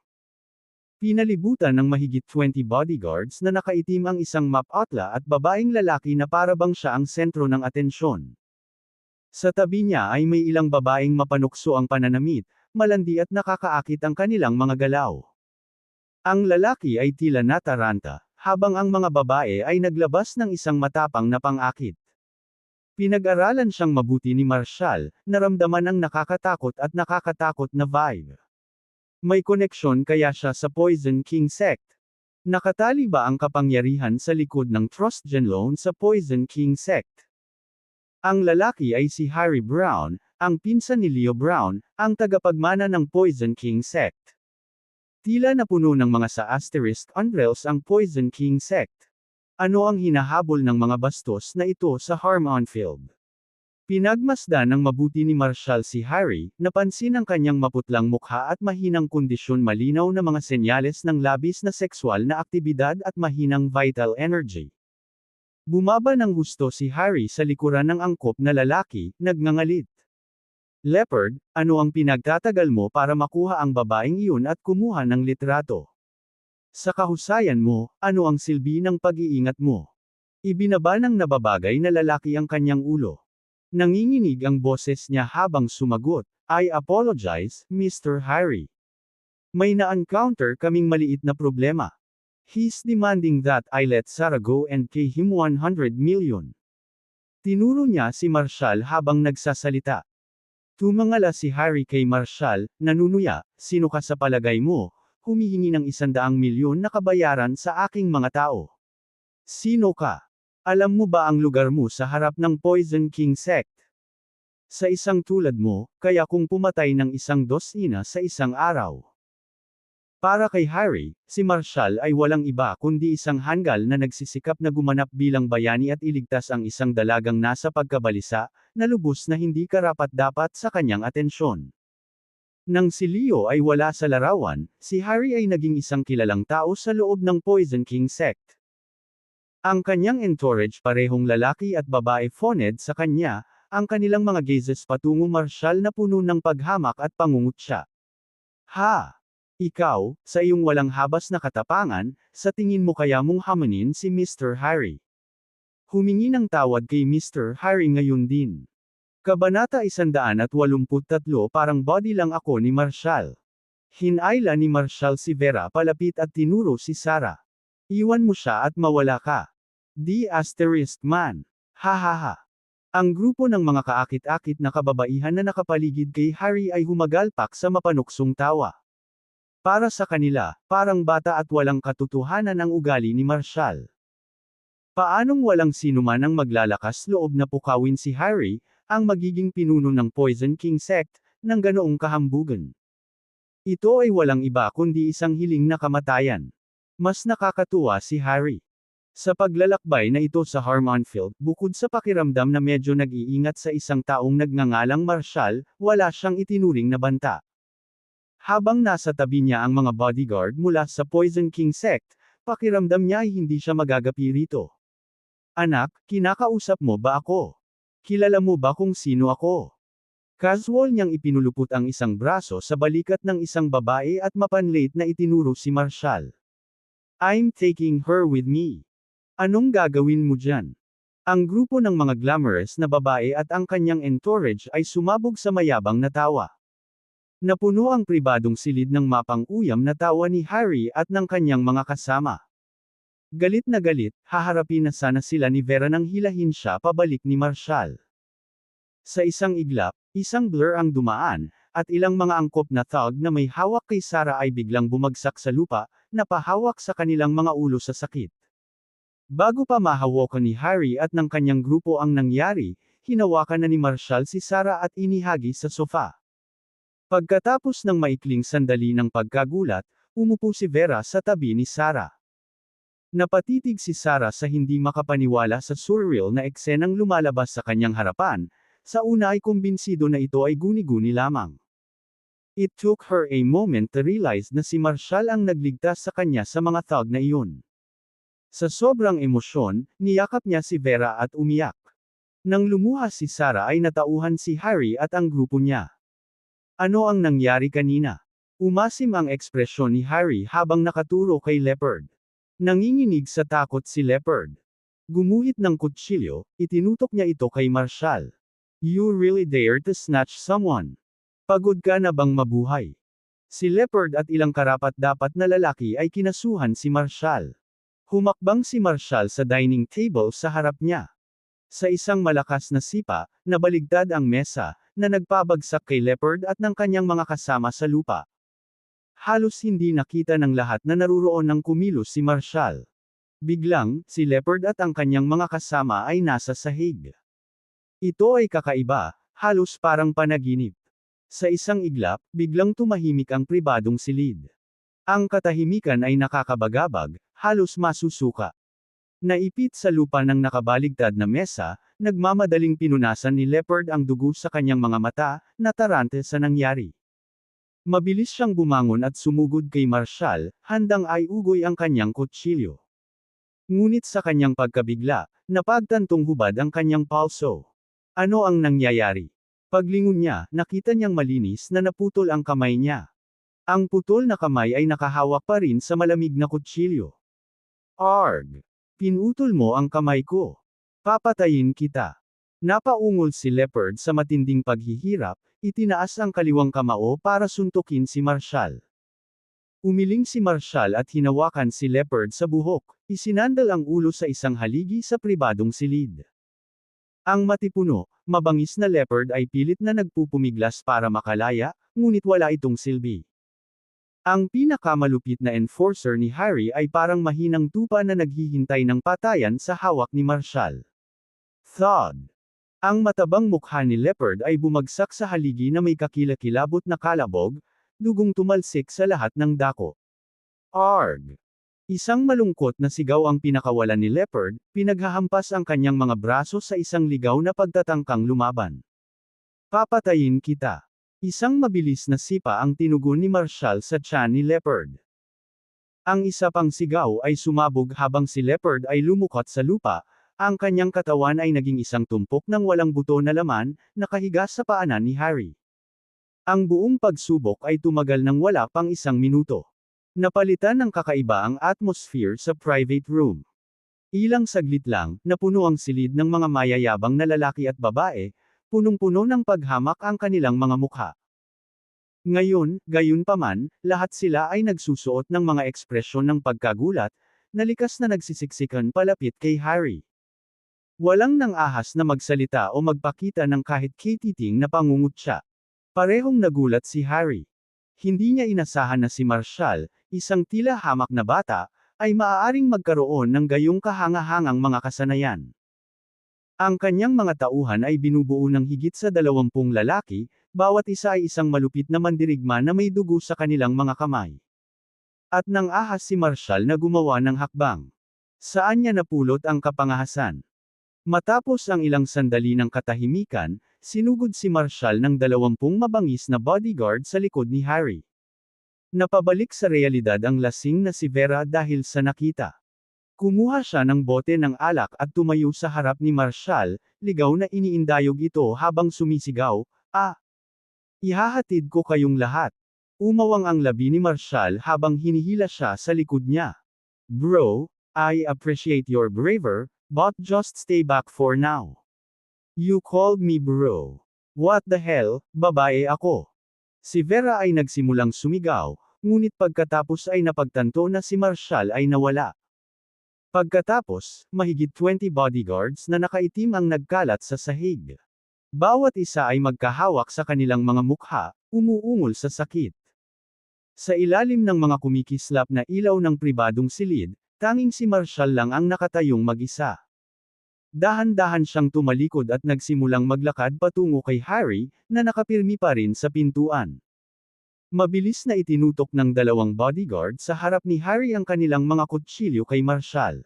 A: Pinalibutan ng mahigit 20 bodyguards na nakaitim ang isang mapatla at babaeng lalaki na parabang siya ang sentro ng atensyon. Sa tabi niya ay may ilang babaeng mapanukso ang pananamit, malandi at nakakaakit ang kanilang mga galaw. Ang lalaki ay tila nataranta, habang ang mga babae ay naglabas ng isang matapang na pang-akit. Pinag-aralan siyang mabuti ni Marshall, naramdaman ang nakakatakot na vibe. May koneksyon kaya siya sa Poison King Sect. Nakatali ba ang kapangyarihan sa likod ng Trust Genloan sa Poison King Sect? Ang lalaki ay si Harry Brown, ang pinsan ni Leo Brown, ang tagapagmana ng Poison King Sect. Tila napuno ng mga sa Asterisk Unrails ang Poison King Sect. Ano ang hinahabol ng mga bastos na ito sa Harmonfield? Pinagmasdan ng mabuti ni Marshall si Harry, napansin ang kanyang maputlang mukha at mahinang kondisyon, malinaw na mga senyales ng labis na sexual na aktibidad at mahinang vital energy. Bumaba ng husto si Harry sa likuran ng angkop na lalaki, nagngangalit. Leopard, ano ang pinagtatagal mo para makuha ang babaeng iyon at kumuha ng litrato? Sa kahusayan mo, ano ang silbi ng pag-iingat mo? Ibinaba ng nababagay na lalaki ang kanyang ulo. Nanginginig ang boses niya habang sumagot, I apologize, Mr. Harry. May na-encounter kaming maliit na problema. He's demanding that I let Sarah go and pay him 100 million. Tinuro niya si Marshall habang nagsasalita. Tumangala si Harry kay Marshall, nanunuya, sino ka sa palagay mo? Humihingi ng 100 milyon na kabayaran sa aking mga tao. Sino ka? Alam mo ba ang lugar mo sa harap ng Poison King Sect? Sa isang tulad mo, kaya kung pumatay ng 100 sa isang araw. Para kay Harry, si Marshall ay walang iba kundi isang hanggal na nagsisikap na gumanap bilang bayani at iligtas ang isang dalagang nasa pagkabalisa, na lubos na hindi karapat-dapat sa kanyang atensyon. Nang si Leo ay wala sa larawan, si Harry ay naging isang kilalang tao sa loob ng Poison King Sect. Ang kanyang entourage, parehong lalaki at babae, phoned sa kanya, ang kanilang mga gazes patungo Marshall na puno ng paghamak at pangungutya. Ha! Ikaw, sa iyong walang habas na katapangan, sa tingin mo kaya mong hamanin si Mr. Harry? Humingi ng tawad kay Mr. Harry ngayon din. Kabanata 183. Parang body lang ako ni Marshall. Hinayla ni Marshall si Vera palapit at tinuro si Sarah. Iwan mo siya at mawala ka. Man. Ha ha ha. Ang grupo ng mga kaakit-akit na kababaihan na nakapaligid kay Harry ay humagalpak sa mapanuksong tawa. Para sa kanila, parang bata at walang katotohanan ang ugali ni Marshall. Paanong walang sinuman ang maglalakas loob na pukawin si Harry, ang magiging pinuno ng Poison King Sect, ng ganoong kahambugan? Ito ay walang iba kundi isang hiling na kamatayan. Mas nakakatuwa si Harry. Sa paglalakbay na ito sa Harmonfield, bukod sa pakiramdam na medyo nag-iingat sa isang taong nagngangalang Marshall, wala siyang itinuring na banta. Habang nasa tabi niya ang mga bodyguard mula sa Poison King Sect, pakiramdam niya ay hindi siya magagapi rito. Anak, kinakausap mo ba ako? Kilala mo ba kung sino ako? Casual niyang ipinulupot ang isang braso sa balikat ng isang babae at mapanlate na itinuro si Marshall. I'm taking her with me. Anong gagawin mo dyan? Ang grupo ng mga glamorous na babae at ang kanyang entourage ay sumabog sa mayabang na tawa. Napuno ang pribadong silid ng mapang-uyam na tawa ni Harry at ng kanyang mga kasama. Galit na galit, haharapin na sana sila ni Vera nang hilahin siya pabalik ni Marshall. Sa isang iglap, isang blur ang dumaan, at ilang mga angkop na thug na may hawak kay Sarah ay biglang bumagsak sa lupa, napahawak sa kanilang mga ulo sa sakit. Bago pa mahawakan ni Harry at ng kanyang grupo ang nangyari, hinawakan na ni Marshall si Sarah at inihagi sa sofa. Pagkatapos ng maikling sandali ng pagkagulat, umupo si Vera sa tabi ni Sarah. Napatitig si Sarah sa hindi makapaniwala sa surreal na eksenang lumalabas sa kanyang harapan, sa una ay kumbinsido na ito ay guni-guni lamang. It took her a moment to realize na si Marshall ang nagligtas sa kanya sa mga thug na iyon. Sa sobrang emosyon, niyakap niya si Vera at umiyak. Nang lumuha si Sarah ay natauhan si Harry at ang grupo niya. Ano ang nangyari kanina? Umasim ang ekspresyon ni Harry habang nakaturo kay Leopard. Nanginginig sa takot si Leopard. Gumuhit ng kutsilyo, itinutok niya ito kay Marshall. You really dare to snatch someone? Pagod ka na bang mabuhay? Si Leopard at ilang karapat-dapat na lalaki ay kinasuhan si Marshall. Humakbang si Marshall sa dining table sa harap niya. Sa isang malakas na sipa, nabaligtad ang mesa, na nagpabagsak kay Leopard at ng kanyang mga kasama sa lupa. Halos hindi nakita ng lahat na naruroon nang kumilos si Marshall. Biglang, si Leopard at ang kanyang mga kasama ay nasa sahig. Ito ay kakaiba, halos parang panaginip. Sa isang iglap, biglang tumahimik ang pribadong silid. Ang katahimikan ay nakakabagabag, halos masusuka. Naipit sa lupa ng nakabaligtad na mesa, nagmamadaling pinunasan ni Leopard ang dugo sa kanyang mga mata, natarante sa nangyari. Mabilis siyang bumangon at sumugod kay Marshall, handang aiugoy ang kanyang kutsilyo. Ngunit sa kanyang pagkabigla, napagtantong hubad ang kanyang palso. Ano ang nangyayari? Paglingon niya, nakita niyang malinis na naputol ang kamay niya. Ang putol na kamay ay nakahawak pa rin sa malamig na kutsilyo. Arg! Pinutol mo ang kamay ko. Papatayin kita. Napaungol si Leopard sa matinding paghihirap, itinaas ang kaliwang kamao para suntukin si Marshall. Umiling si Marshall at hinawakan si Leopard sa buhok, isinandal ang ulo sa isang haligi sa pribadong silid. Ang matipuno, mabangis na Leopard ay pilit na nagpupumiglas para makalaya, ngunit wala itong silbi. Ang pinakamalupit na enforcer ni Harry ay parang mahinang tupa na naghihintay ng patayan sa hawak ni Marshall. Thud! Ang matabang mukha ni Leopard ay bumagsak sa haligi na may kakilakilabot na kalabog, dugong tumalsik sa lahat ng dako. Arg! Isang malungkot na sigaw ang pinakawalan ni Leopard, pinaghahampas ang kanyang mga braso sa isang ligaw na pagtatangkang lumaban. Papatayin kita! Isang mabilis na sipa ang tinugon ni Marshall sa tiyan ni Leopard. Ang isa pang sigaw ay sumabog habang si Leopard ay lumukot sa lupa, ang kanyang katawan ay naging isang tumpok ng walang buto na laman, nakahiga sa paanan ni Harry. Ang buong pagsubok ay tumagal ng wala pang 1 minuto. Napalitan ng kakaiba ang atmosphere sa private room. Ilang saglit lang, napuno ang silid ng mga mayayabang na lalaki at babae, punong-puno ng paghamak ang kanilang mga mukha. Ngayon, gayunpaman, lahat sila ay nagsusuot ng mga ekspresyon ng pagkagulat, na likas na nagsisiksikan palapit kay Harry. Walang nang ahas na magsalita o magpakita ng kahit katiting na pangungutya. Parehong nagulat si Harry. Hindi niya inasahan na si Marshall, isang tila hamak na bata, ay maaaring magkaroon ng gayong kahangahangang mga kasanayan. Ang kanyang mga tauhan ay binubuo ng higit sa 20 lalaki, bawat isa ay isang malupit na mandirigma na may dugo sa kanilang mga kamay. At nang ahas si Marshall na gumawa ng hakbang. Saan niya napulot ang kapangahasan? Matapos ang ilang sandali ng katahimikan, sinugod si Marshall ng 20 mabangis na bodyguard sa likod ni Harry. Napabalik sa realidad ang lasing na si Vera dahil sa nakita. Kumuha siya ng bote ng alak at tumayo sa harap ni Marshall, ligaw na iniindayog ito habang sumisigaw, Ihahatid ko kayong lahat. Umawang ang labi ni Marshall habang hinihila siya sa likod niya. Bro, I appreciate your bravery, but just stay back for now. You called me bro. What the hell, babae ako. Si Vera ay nagsimulang sumigaw, ngunit pagkatapos ay napagtanto na si Marshall ay nawala. Pagkatapos, mahigit 20 bodyguards na nakaitim ang nagkalat sa sahig. Bawat isa ay magkahawak sa kanilang mga mukha, umuungol sa sakit. Sa ilalim ng mga kumikislap na ilaw ng pribadong silid, tanging si Marshall lang ang nakatayong mag-isa. Dahan-dahan siyang tumalikod at nagsimulang maglakad patungo kay Harry, na nakapirmi pa rin sa pintuan. Mabilis na itinutok ng dalawang bodyguard sa harap ni Harry ang kanilang mga kutsilyo kay Marshall.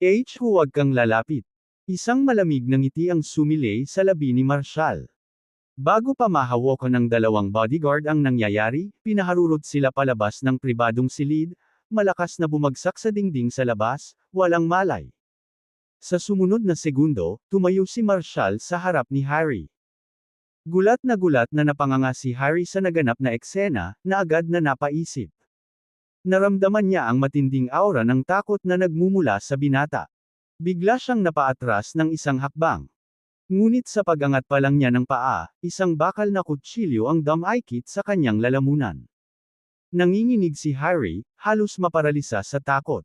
A: Huwag kang lalapit. Isang malamig na ngiti ang sumilay sa labi ni Marshall. Bago pa mahawakan ng dalawang bodyguard ang nangyayari, pinaharurot sila palabas ng pribadong silid, malakas na bumagsak sa dingding sa labas, walang malay. Sa sumunod na segundo, tumayo si Marshall sa harap ni Harry. Gulat na napanganga si Harry sa naganap na eksena, na agad na napaisip. Naramdaman niya ang matinding aura ng takot na nagmumula sa binata. Bigla siyang napaatras ng isang hakbang. Ngunit sa pag-angat pa lang niya ng paa, isang bakal na kutsilyo ang dumaikit sa kanyang lalamunan. Nanginginig si Harry, halos maparalisa sa takot.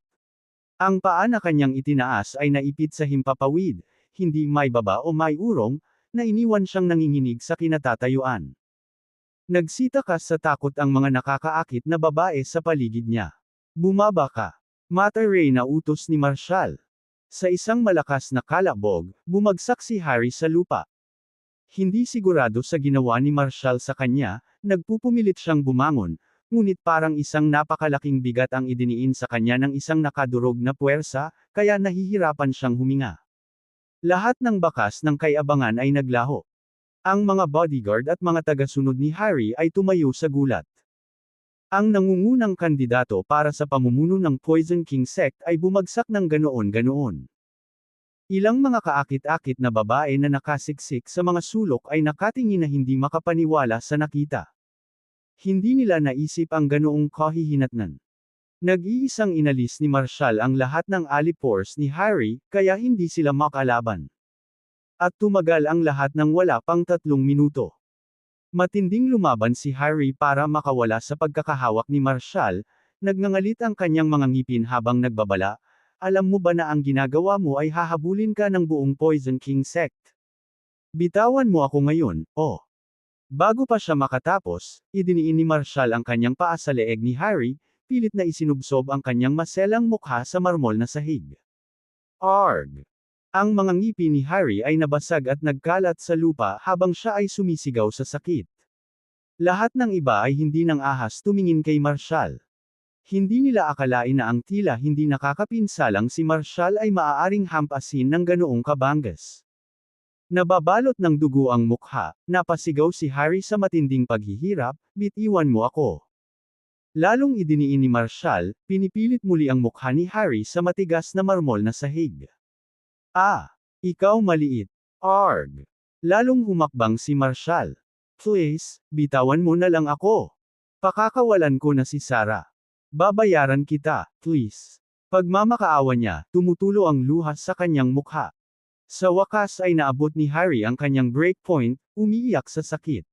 A: Ang paa na kanyang itinaas ay naipit sa himpapawid, hindi may baba o may urong, na iniwan siyang nanginginig sa kinatatayuan. Nagsitakas sa takot ang mga nakakaakit na babae sa paligid niya. Bumaba ka. Mataray na utos ni Marshall. Sa isang malakas na kalabog, bumagsak si Harry sa lupa. Hindi sigurado sa ginawa ni Marshall sa kanya, nagpupumilit siyang bumangon, ngunit parang isang napakalaking bigat ang idiniin sa kanya ng isang nakadurog na puwersa, kaya nahihirapan siyang huminga. Lahat ng bakas ng kay-abangan ay naglaho. Ang mga bodyguard at mga tagasunod ni Harry ay tumayo sa gulat. Ang nangungunang kandidato para sa pamumuno ng Poison King Sect ay bumagsak ng ganoon-ganoon. Ilang mga kaakit-akit na babae na nakasiksik sa mga sulok ay nakatingin na hindi makapaniwala sa nakita. Hindi nila naisip ang ganoong kahihinatnan. Nag-iisang inalis ni Marshall ang lahat ng alipores ni Harry, kaya hindi sila makalaban. At tumagal ang lahat ng wala pang 3 minuto. Matinding lumaban si Harry para makawala sa pagkakahawak ni Marshall, nagngangalit ang kanyang mga ngipin habang nagbabala, alam mo ba na ang ginagawa mo ay hahabulin ka ng buong Poison King Sect? Bitawan mo ako ngayon, oh. Bago pa siya makatapos, idiniin ni Marshall ang kanyang paa sa leeg ni Harry, pilit na isinubsob ang kanyang maselang mukha sa marmol na sahig. Arg! Ang mga ngipin ni Harry ay nabasag at nagkalat sa lupa habang siya ay sumisigaw sa sakit. Lahat ng iba ay hindi nang ahas tumingin kay Marshall. Hindi nila akalain na ang tila hindi nakakapinsalang si Marshall ay maaaring hampasin ng ganoong kabangas. Nababalot ng dugo ang mukha, napasigaw si Harry sa matinding paghihirap, bitiwan mo ako. Lalong idiniin ni Marshall, pinipilit muli ang mukha ni Harry sa matigas na marmol na sahig. Ah! Ikaw maliit. Arg! Lalong humakbang si Marshall. Please, bitawan mo na lang ako. Pakakawalan ko na si Sarah. Babayaran kita, please. Pagmamakaawa niya, tumutulo ang luha sa kanyang mukha. Sa wakas ay naabot ni Harry ang kanyang breakpoint, umiiyak sa sakit.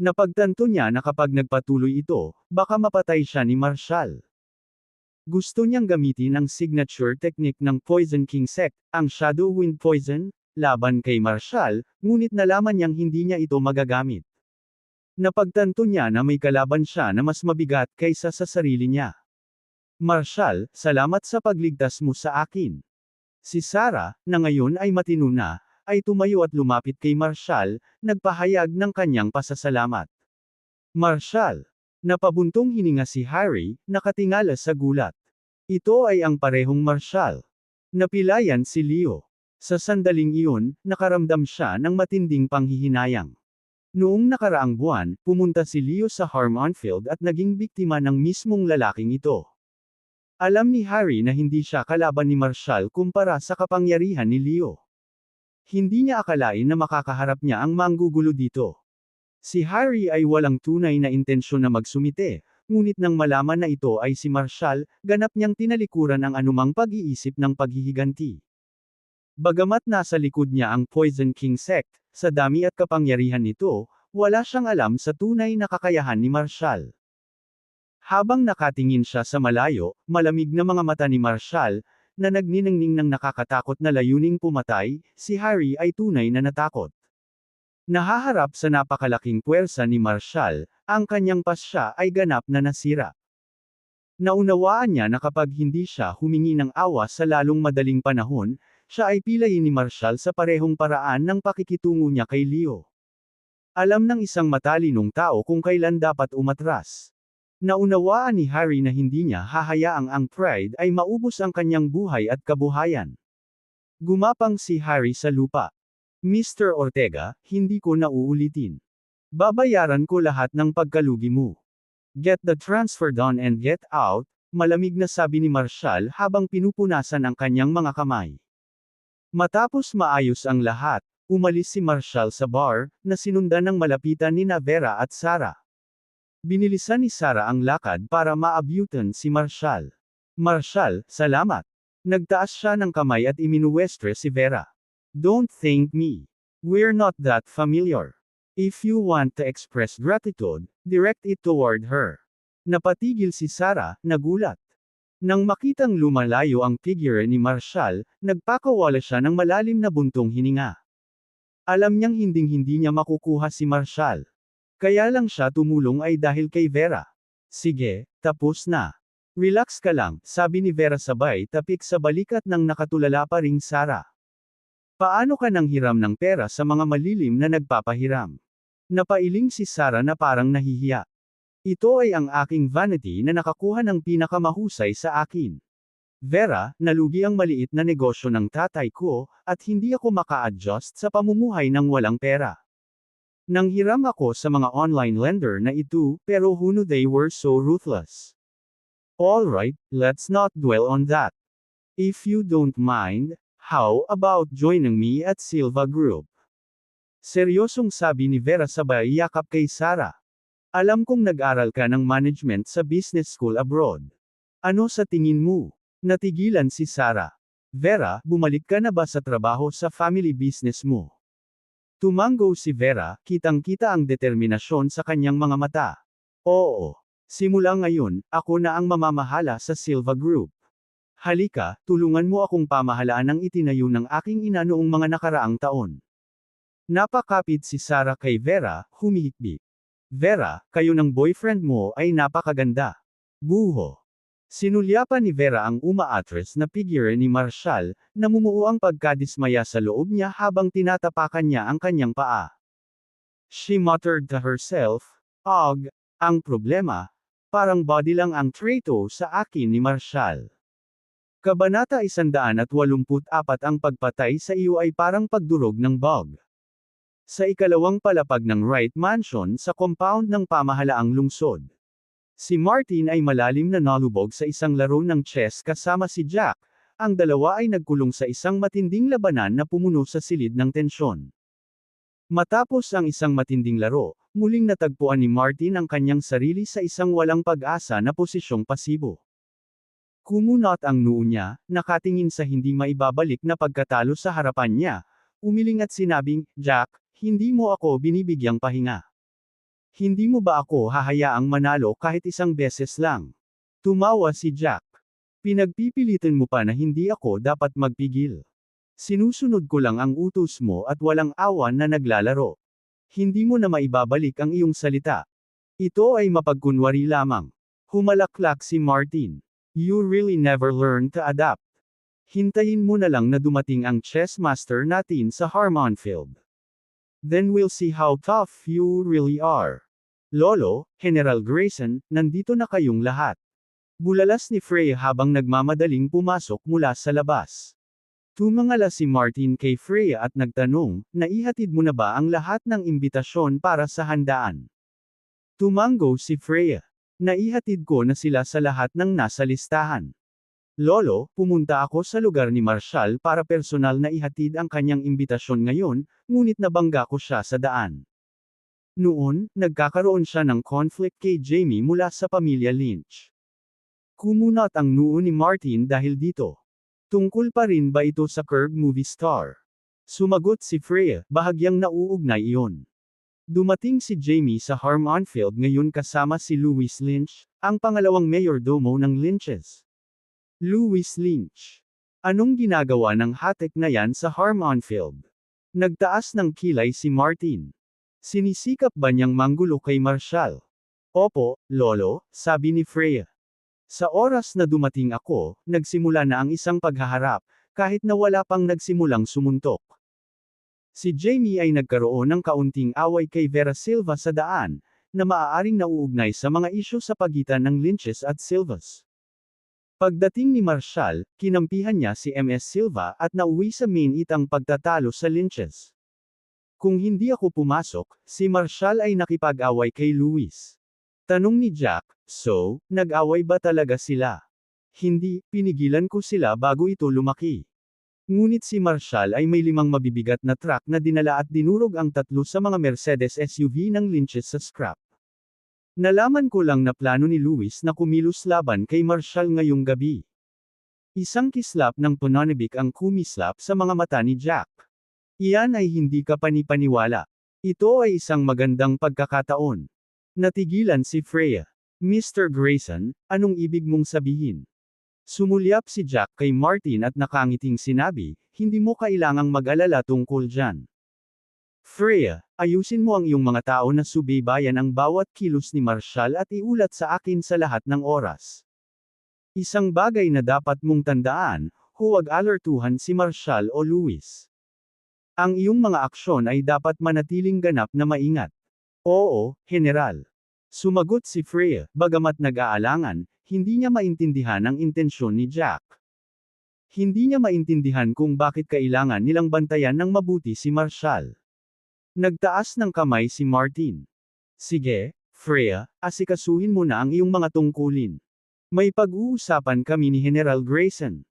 A: Napagtanto niya na kapag nagpatuloy ito, baka mapatay siya ni Marshall. Gusto niyang gamitin ang signature technique ng Poison King Sect, ang Shadow Wind Poison, laban kay Marshall, ngunit nalaman niyang hindi niya ito magagamit. Napagtanto niya na may kalaban siya na mas mabigat kaysa sa sarili niya. Marshall, salamat sa pagligtas mo sa akin. Si Sarah, na ngayon ay matino na, ay tumayo at lumapit kay Marshall, nagpahayag ng kanyang pasasalamat. Marshall! Napabuntong hininga si Harry, nakatingala sa gulat. Ito ay ang parehong Marshall. Napilayan si Leo. Sa sandaling iyon, nakaramdam siya ng matinding panghihinayang. Noong nakaraang buwan, pumunta si Leo sa Harmonfield at naging biktima ng mismong lalaking ito. Alam ni Harry na hindi siya kalaban ni Marshall kumpara sa kapangyarihan ni Leo. Hindi niya akalain na makakaharap niya ang manggugulo dito. Si Harry ay walang tunay na intensyon na magsumite, ngunit nang malaman na ito ay si Marshall, ganap niyang tinalikuran ang anumang pag-iisip ng paghihiganti. Bagamat nasa likod niya ang Poison King Sect, sa dami at kapangyarihan nito, wala siyang alam sa tunay na kakayahan ni Marshall. Habang nakatingin siya sa malayo, malamig na mga mata ni Marshall, na nagniningning ng nakakatakot na layuning pumatay, si Harry ay tunay na natakot. Nahaharap sa napakalaking puwersa ni Marshall, ang kanyang pasya ay ganap na nasira. Naunawaan niya na kapag hindi siya humingi ng awa sa lalong madaling panahon, siya ay pilayin ni Marshall sa parehong paraan ng pakikitungo niya kay Leo. Alam ng isang matalinong tao kung kailan dapat umatras. Naunawaan ni Harry na hindi niya hahayaang ang pride ay maubos ang kanyang buhay at kabuhayan. Gumapang si Harry sa lupa. Mr. Ortega, hindi ko na uulitin. Babayaran ko lahat ng pagkalugi mo. Get the transfer done and get out, malamig na sabi ni Marshall habang pinupunasan ang kanyang mga kamay. Matapos maayos ang lahat, umalis si Marshall sa bar, na sinundan ng malapitan ni Vera at Sarah. Binilisan ni Sarah ang lakad para maabutan si Marshall. Marshall, salamat. Nagtaas siya ng kamay at iminuwestre si Vera. Don't thank me. We're not that familiar. If you want to express gratitude, direct it toward her. Napatigil si Sarah, nagulat. Nang makitang lumalayo ang figure ni Marshall, nagpakawala siya ng malalim na buntong hininga. Alam niyang hinding-hindi niya makukuha si Marshall. Kaya lang siya tumulong ay dahil kay Vera. Sige, tapos na. Relax ka lang, sabi ni Vera sabay tapik sa balikat ng nakatulala pa ring Sarah. Paano ka nang hiram ng pera sa mga malilim na nagpapahiram? Napailing si Sarah na parang nahihiya. Ito ay ang aking vanity na nakakuha ng pinakamahusay sa akin. Vera, nalugi ang maliit na negosyo ng tatay ko, at hindi ako maka-adjust sa pamumuhay ng walang pera. Nanghiram ako sa mga online lender na ito, pero they were so ruthless. Alright, let's not dwell on that. If you don't mind, how about joining me at Silva Group? Seryosong sabi ni Vera sabay yakap kay Sarah. Alam kong nag-aral ka ng management sa business school abroad. Ano sa tingin mo? Natigilan si Sarah. Vera, bumalik ka na ba sa trabaho sa family business mo? Tumango si Vera, kitang-kita ang determinasyon sa kanyang mga mata. Oo. Simula ngayon, ako na ang mamamahala sa Silva Group. Halika, tulungan mo akong pamahalaan ang itinayo ng aking ina noong mga nakaraang taon. Napakapit si Sarah kay Vera, humihikbi. Vera, kayo ng boyfriend mo ay napakaganda. Buho. Sinulyapan ni Vera ang umaatres na figure ni Marshall, namumuo ang pagkadismaya sa loob niya habang tinatapakan niya ang kanyang paa. She muttered to herself, "Ugh, ang problema, parang body lang ang traitor sa akin ni Marshall." Kabanata 184 Ang pagpatay sa iyo ay parang pagdurog ng bog. Sa ikalawang palapag ng Wright Mansion sa compound ng pamahalaang lungsod. Si Martin ay malalim na nalubog sa isang laro ng chess kasama si Jack, ang dalawa ay nagkulong sa isang matinding labanan na pumuno sa silid ng tensyon. Matapos ang isang matinding laro, muling natagpuan ni Martin ang kanyang sarili sa isang walang pag-asa na posisyong pasibo. Kumunot ang noo niya, nakatingin sa hindi maibabalik na pagkatalo sa harapan niya, umiling at sinabing, "Jack, hindi mo ako binibigyang pahinga. Hindi mo ba ako hahayaang manalo kahit isang beses lang?" Tumawa si Jack. "Pinagpipilitan mo pa na hindi ako dapat magpigil. Sinusunod ko lang ang utos mo at walang awan na naglalaro. Hindi mo na maibabalik ang iyong salita. Ito ay mapagkunwari lamang." Humalaklak si Martin. "You really never learn to adapt. Hintayin mo na lang na dumating ang chess master natin sa Harmonfield. Then we'll see how tough you really are." "Lolo, General Grayson, nandito na kayong lahat." Bulalas ni Freya habang nagmamadaling pumasok mula sa labas. Tumangala si Martin kay Freya at nagtanong, "Naihatid mo na ba ang lahat ng imbitasyon para sa handaan?" Tumango si Freya. "Naihatid ko na sila sa lahat ng nasa listahan. Lolo, pumunta ako sa lugar ni Marshall para personal na ihatid ang kanyang imbitasyon ngayon, ngunit nabangga ko siya sa daan. Noon, nagkakaroon siya ng conflict kay Jamie mula sa pamilya Lynch." Kumunot ang noo ni Martin dahil dito. "Tungkol pa rin ba ito sa Curb movie star?" Sumagot si Freya, "Bahagyang nauugnay iyon. Dumating si Jamie sa Harmonfield ngayon kasama si Louis Lynch, ang pangalawang mayordomo ng Lynches." Louis Lynch. Anong ginagawa ng hatek na yan sa Harmonfield? Nagtaas ng kilay si Martin. Sinisikap ba niyang manggulo kay Marshall? Opo, Lolo, sabi ni Freya. Sa oras na dumating ako, nagsimula na ang isang paghaharap, kahit na wala pang nagsimulang sumuntok. Si Jamie ay nagkaroon ng kaunting away kay Vera Silva sa daan, na maaaring nauugnay sa mga isyu sa pagitan ng Lynches at Silvas. Pagdating ni Marshall, kinampihan niya si MS Silva at nauwi sa mainit ang pagtatalo sa Lynches. Kung hindi ako pumasok, si Marshall ay nakipag-away kay Luis. Tanong ni Jack, so, nag-away ba talaga sila? Hindi, pinigilan ko sila bago ito lumaki. Ngunit si Marshall ay may 5 mabibigat na truck na dinala at dinurog ang 3 sa mga Mercedes SUV ng Lynches sa scrap. Nalaman ko lang na plano ni Luis na kumilos laban kay Marshall ngayong gabi. Isang kislap ng pananabik ang kumislap sa mga mata ni Jack. Iyan ay hindi ka panipaniwala. Ito ay isang magandang pagkakataon. Natigilan si Freya. Mr. Grayson, anong ibig mong sabihin? Sumulyap si Jack kay Martin at nakangiting sinabi, hindi mo kailangang mag-alala tungkol dyan. Freya, ayusin mo ang iyong mga tao na subaybayan ang bawat kilos ni Marshall at iulat sa akin sa lahat ng oras. Isang bagay na dapat mong tandaan, huwag alertuhan si Marshall o Luis. Ang iyong mga aksyon ay dapat manatiling ganap na maingat. Oo, General. Sumagot si Freya, bagamat nag-aalangan, hindi niya maintindihan ang intensyon ni Jack. Hindi niya maintindihan kung bakit kailangan nilang bantayan ng mabuti si Marshall. Nagtaas ng kamay si Martin. Sige, Freya, asikasuhin mo na ang iyong mga tungkulin. May pag-uusapan kami ni General Grayson.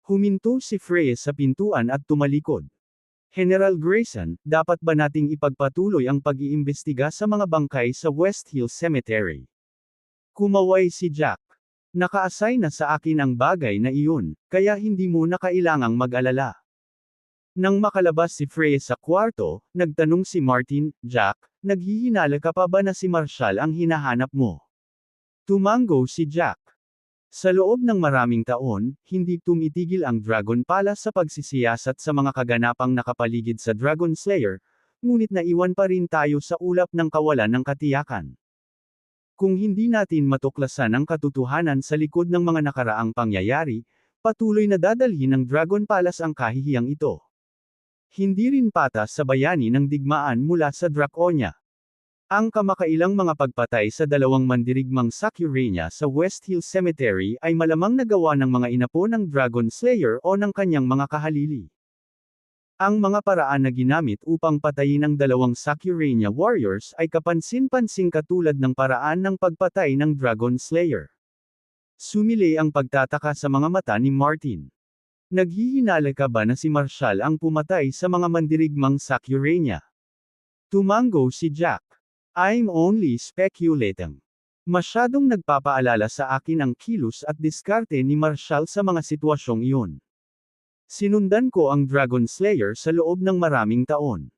A: Huminto si Freya sa pintuan at tumalikod. General Grayson, dapat ba nating ipagpatuloy ang pag-iimbestiga sa mga bangkay sa West Hill Cemetery? Kumaway si Jack. Naka-assign na sa akin ang bagay na iyon, kaya hindi mo na kailangang mag-alala. Nang makalabas si Freya sa kwarto, nagtanong si Martin, Jack, naghihinala ka pa ba na si Marshall ang hinahanap mo? Tumango si Jack. Sa loob ng maraming taon, hindi tumitigil ang Dragon Palace sa pagsisiyasat sa mga kaganapang nakapaligid sa Dragon Slayer, ngunit naiwan pa rin tayo sa ulap ng kawalan ng katiyakan. Kung hindi natin matuklasan ang katotohanan sa likod ng mga nakaraang pangyayari, patuloy na dadalhin ng Dragon Palace ang kahihiyang ito. Hindi rin patas sa bayani ng digmaan mula sa Draconia. Ang kamakailang mga pagpatay sa 2 mandirigmang Sakurania sa West Hill Cemetery ay malamang nagawa ng mga inapo ng Dragon Slayer o ng kanyang mga kahalili. Ang mga paraan na ginamit upang patayin ang 2 Sakurania warriors ay kapansin-pansing katulad ng paraan ng pagpatay ng Dragon Slayer. Sumili ang pagtataka sa mga mata ni Martin. Naghihinala ka ba na si Marshall ang pumatay sa mga mandirigmang Sakurania? Tumango si Jack. I'm only speculating. Masyadong nagpapaalala sa akin ang kilos at diskarte ni Marshall sa mga sitwasyong iyon. Sinundan ko ang Dragon Slayer sa loob ng maraming taon.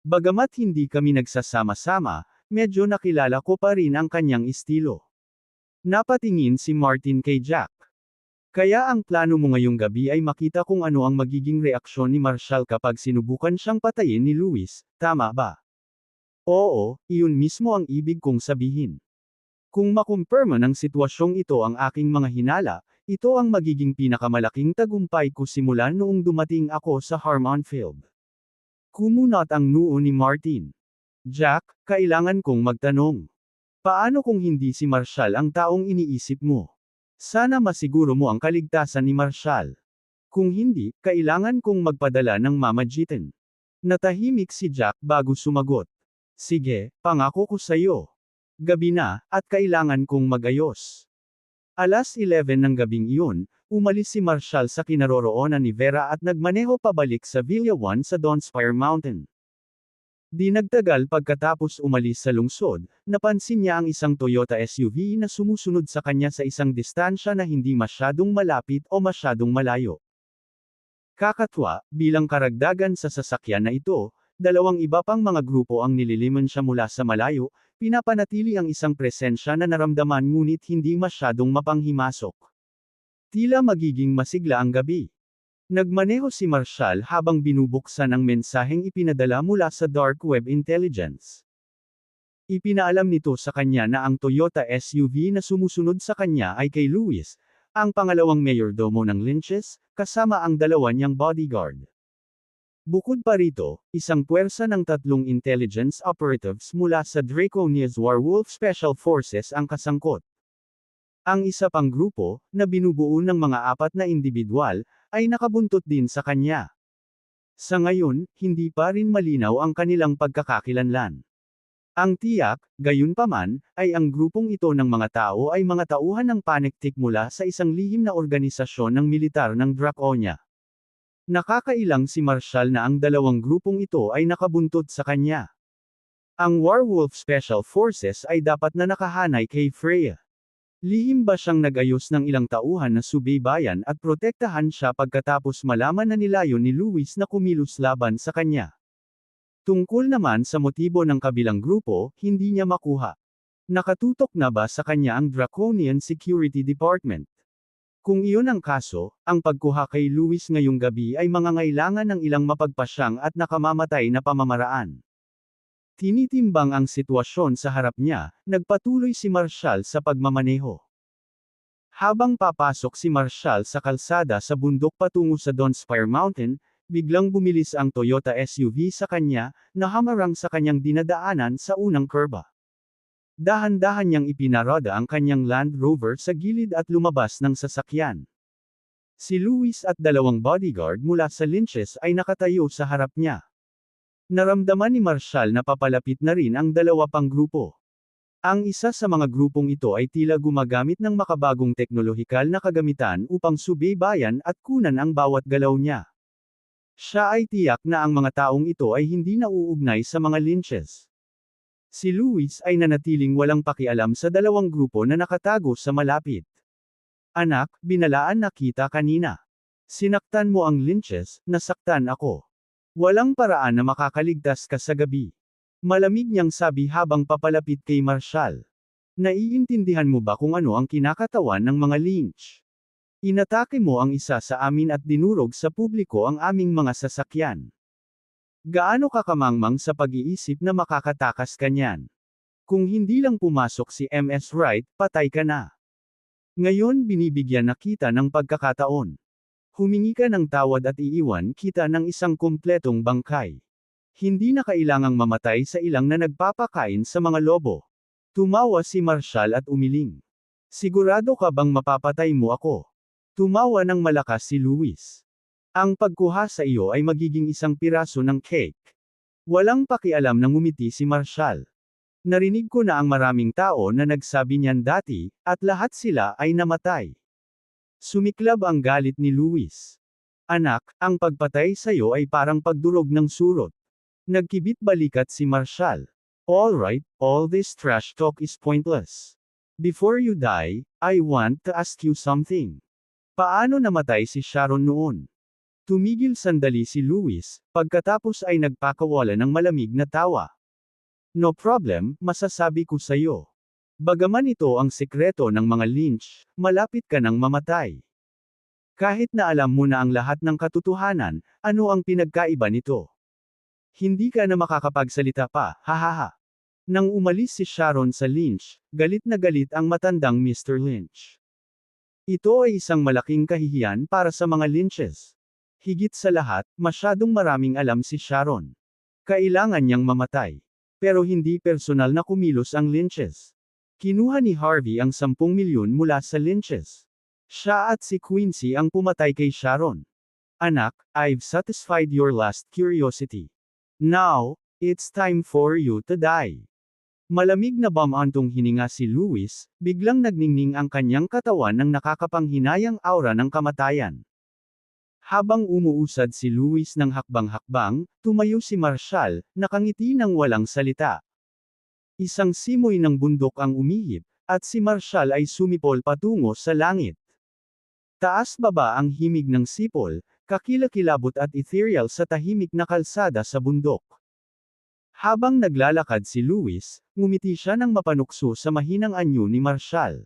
A: Bagamat hindi kami nagsasama-sama, medyo nakilala ko pa rin ang kanyang estilo. Napatingin si Martin kay Jack. Kaya ang plano mo ngayong gabi ay makita kung ano ang magiging reaksyon ni Marshall kapag sinubukan siyang patayin ni Luis, tama ba? Oo, iyon mismo ang ibig kong sabihin. Kung makumpirma ng sitwasyong ito ang aking mga hinala, ito ang magiging pinakamalaking tagumpay ko simula noong dumating ako sa Harmonfield. Kumunat ang noo ni Martin. Jack, kailangan kong magtanong. Paano kung hindi si Marshall ang taong iniisip mo? Sana masiguro mo ang kaligtasan ni Marshall. Kung hindi, kailangan kong magpadala ng mamagitan. Natahimik si Jack bago sumagot. Sige, pangako ko sa'yo. Gabi na, at kailangan kong magayos. Alas 11 ng gabing iyon, umalis si Marshall sa kinaroroonan ni Vera at nagmaneho pabalik sa Villa 1 sa Dawnspire Mountain. Di nagtagal pagkatapos umalis sa lungsod, napansin niya ang isang Toyota SUV na sumusunod sa kanya sa isang distansya na hindi masyadong malapit o masyadong malayo. Kakatwa, bilang karagdagan sa sasakyan na ito, 2 iba pang mga grupo ang nililiman siya mula sa malayo, pinapanatili ang isang presensya na naramdaman ngunit hindi masyadong mapanghimasok. Tila magiging masigla ang gabi. Nagmaneho si Marshall habang binubuksan ang mensaheng ipinadala mula sa Dark Web Intelligence. Ipinaalam nito sa kanya na ang Toyota SUV na sumusunod sa kanya ay kay Lewis, ang pangalawang mayordomo ng Lynches, kasama ang dalawa niyang bodyguard. Bukod pa rito, isang puwersa ng 3 intelligence operatives mula sa Draconia's Warwolf Special Forces ang kasangkot. Ang isa pang grupo, na binubuo ng mga 4 na individual, ay nakabuntot din sa kanya. Sa ngayon, hindi pa rin malinaw ang kanilang pagkakakilanlan. Ang tiyak, gayunpaman, ay ang grupong ito ng mga tao ay mga tauhan ng panektik mula sa isang lihim na organisasyon ng militar ng Draconia. Nakakailang si Marshall na ang dalawang grupong ito ay nakabuntot sa kanya. Ang Warwolf Special Forces ay dapat na nakahanay kay Freya. Lihim ba siyang nag-ayos ng ilang tauhan na subaybayan at protektahan siya pagkatapos malaman na nilayon ni Lewis na kumilos laban sa kanya? Tungkol naman sa motibo ng kabilang grupo, hindi niya makuha. Nakatutok na ba sa kanya ang Draconian Security Department? Kung iyon ang kaso, ang pagkuha kay Lewis ngayong gabi ay mangangailangan ng ilang mapagpasyang at nakamamatay na pamamaraan. Tinitimbang ang sitwasyon sa harap niya, nagpatuloy si Marshall sa pagmamaneho. Habang papasok si Marshall sa kalsada sa bundok patungo sa Donspire Mountain, biglang bumilis ang Toyota SUV sa kanya, na hamarang sa kanyang dinadaanan sa unang kurba. Dahan-dahan niyang ipinaroda ang kanyang Land Rover sa gilid at lumabas ng sasakyan. Si Lewis at 2 bodyguard mula sa Lynches ay nakatayo sa harap niya. Naramdaman ni Marshall na papalapit na rin ang 2 pang grupo. Ang isa sa mga grupong ito ay tila gumagamit ng makabagong teknolohikal na kagamitan upang subaybayan at kunan ang bawat galaw niya. Siya ay tiyak na ang mga taong ito ay hindi nauugnay sa mga Lynches. Si Lewis ay nanatiling walang pakialam sa 2 grupo na nakatago sa malapit. Anak, binalaan na kita kanina. Sinaktan mo ang Lynches, nasaktan ako. Walang paraan na makakaligtas ka sa gabi. Malamig niyang sabi habang papalapit kay Marshall. Naiintindihan mo ba kung ano ang kinakatawan ng mga Lynch? Inatake mo ang isa sa amin at dinurog sa publiko ang aming mga sasakyan. Gaano ka kamangmang sa pag-iisip na makakatakas ka niyan? Kung hindi lang pumasok si MS Wright, patay ka na. Ngayon binibigyan na kita ng pagkakataon. Humingi ka ng tawad at iiwan kita ng isang kumpletong bangkay. Hindi na kailangang mamatay sa ilang na nagpapakain sa mga lobo. Tumawa si Marshall at umiling. Sigurado ka bang mapapatay mo ako? Tumawa ng malakas si Lewis. Ang pagkuha sa iyo ay magiging isang piraso ng cake. Walang pakialam na ngumiti si Marshall. Narinig ko na ang maraming tao na nagsabi niyan dati, at lahat sila ay namatay. Sumiklab ang galit ni Lewis. Anak, ang pagpatay sa iyo ay parang pagdurog ng surot. Nagkibit balikat si Marshall. Alright, all this trash talk is pointless. Before you die, I want to ask you something. Paano namatay si Sharon noon? Tumigil sandali si Lewis, pagkatapos ay nagpakawala ng malamig na tawa. No problem, masasabi ko sa iyo. Bagaman ito ang sekreto ng mga Lynch, malapit ka nang mamatay. Kahit na alam mo na ang lahat ng katotohanan, ano ang pinagkaiba nito? Hindi ka na makakapagsalita pa, hahaha. Nang umalis si Sharon sa Lynch, galit na galit ang matandang Mr. Lynch. Ito ay isang malaking kahihiyan para sa mga Lynches. Higit sa lahat, masyadong maraming alam si Sharon. Kailangan niyang mamatay. Pero hindi personal na kumilos ang Lynches. Kinuha ni Harvey ang 10 milyon mula sa Lynches. Siya at si Quincy ang pumatay kay Sharon. Anak, I've satisfied your last curiosity. Now, it's time for you to die. Malamig na bamantong hininga si Lewis, biglang nagningning ang kanyang katawan ng nakakapanghinayang aura ng kamatayan. Habang umuusad si Lewis ng hakbang-hakbang, tumayo si Marshall, nakangiti ng walang salita. Isang simoy ng bundok ang umihip, at si Marshall ay sumipol patungo sa langit. Taas-baba ang himig ng sipol, kakilakilabot at ethereal sa tahimik na kalsada sa bundok. Habang naglalakad si Lewis, ngumiti siya ng mapanukso sa mahinang anyo ni Marshall.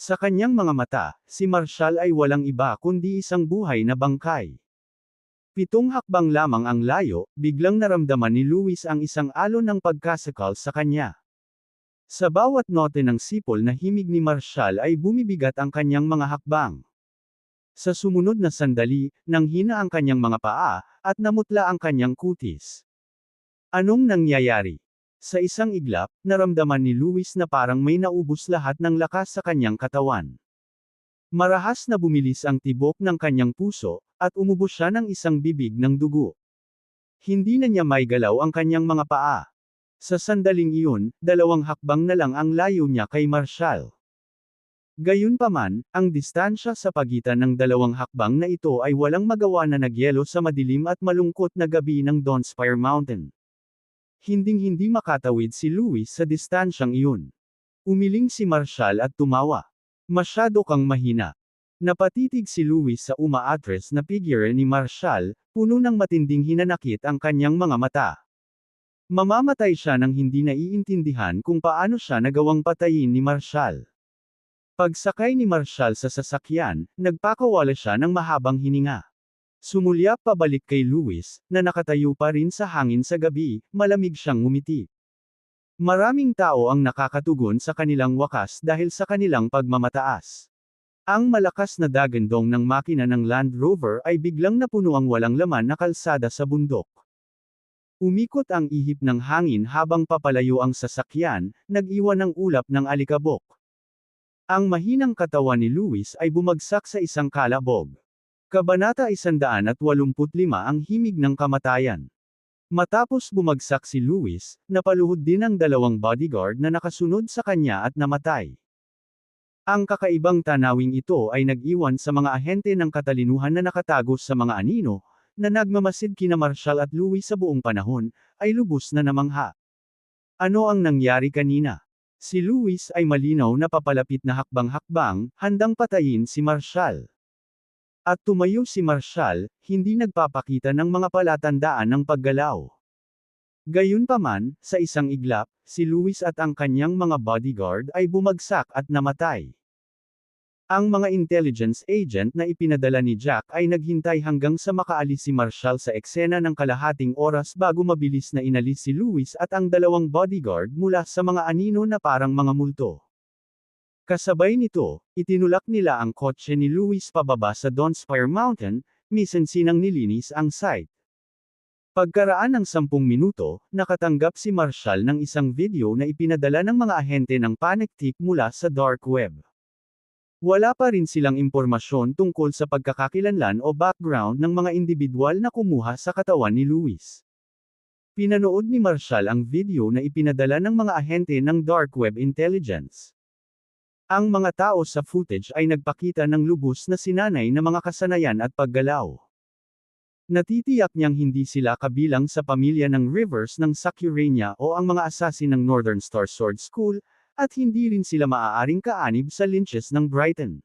A: Sa kanyang mga mata, si Marshall ay walang iba kundi isang buhay na bangkay. 7 hakbang lamang ang layo, biglang naramdaman ni Lewis ang isang alon ng pagkasakal sa kanya. Sa bawat note ng sipol na himig ni Marshall ay bumibigat ang kanyang mga hakbang. Sa sumunod na sandali, nanghina ang kanyang mga paa, at namutla ang kanyang kutis. Anong nangyayari? Sa isang iglap, naramdaman ni Lewis na parang may naubos lahat ng lakas sa kanyang katawan. Marahas na bumilis ang tibok ng kanyang puso, at umubos siya ng isang bibig ng dugo. Hindi na niya maigalaw ang kanyang mga paa. Sa sandaling iyon, 2 hakbang na lang ang layo niya kay Marshall. Gayunpaman, ang distansya sa pagitan ng 2 hakbang na ito ay walang magawa na nagyelo sa madilim at malungkot na gabi ng Donspire Mountain. Hinding-hindi makatawid si Lewis sa distansyang iyon. Umiling si Marshall at tumawa. Masyado kang mahina. Napatitig si Lewis sa umaatres na figure ni Marshall, puno ng matinding hinanakit ang kanyang mga mata. Mamamatay siya nang hindi naiintindihan kung paano siya nagawang patayin ni Marshall. Pagsakay ni Marshall sa sasakyan, nagpakawala siya ng mahabang hininga. Sumulyap pabalik kay Lewis, na nakatayo pa rin sa hangin sa gabi, malamig siyang ngumiti. Maraming tao ang nakakatugon sa kanilang wakas dahil sa kanilang pagmamataas. Ang malakas na dagandong ng makina ng Land Rover ay biglang napuno ang walang laman na kalsada sa bundok. Umikot ang ihip ng hangin habang papalayo ang sasakyan, nag-iwan ng ulap ng alikabok. Ang mahinang katawan ni Lewis ay bumagsak sa isang kalabog. Kabanata 185 ang himig ng kamatayan. Matapos bumagsak si Lewis, napaluhod din ang 2 bodyguard na nakasunod sa kanya at namatay. Ang kakaibang tanawing ito ay nag-iwan sa mga ahente ng katalinuhan na nakatago sa mga anino, na nagmamasid kina Marshall at Lewis sa buong panahon, ay lubos na namangha. Ano ang nangyari kanina? Si Lewis ay malinaw na papalapit na hakbang-hakbang, handang patayin si Marshall. At tumayo si Marshall, hindi nagpapakita ng mga palatandaan ng paggalaw. Gayunpaman, sa isang iglap, si Lewis at ang kanyang mga bodyguard ay bumagsak at namatay. Ang mga intelligence agent na ipinadala ni Jack ay naghintay hanggang sa makaalis si Marshall sa eksena ng kalahating oras bago mabilis na inalis si Lewis at ang 2 bodyguard mula sa mga anino na parang mga multo. Kasabay nito, itinulak nila ang kotse ni Lewis pababa sa Donspire Mountain, misensinang nilinis ang site. Pagkaraan ng 10 minuto, nakatanggap si Marshall ng isang video na ipinadala ng mga ahente ng Panectic mula sa dark web. Wala pa rin silang impormasyon tungkol sa pagkakakilanlan o background ng mga individual na kumuha sa katawan ni Lewis. Pinanood ni Marshall ang video na ipinadala ng mga ahente ng dark web intelligence. Ang mga tao sa footage ay nagpakita ng lubos na sinanay na mga kasanayan at paggalaw. Natitiyak niyang hindi sila kabilang sa pamilya ng Rivers ng Sacurania o ang mga assassin ng Northern Star Sword School, at hindi rin sila maaaring kaanib sa lynches ng Brighton.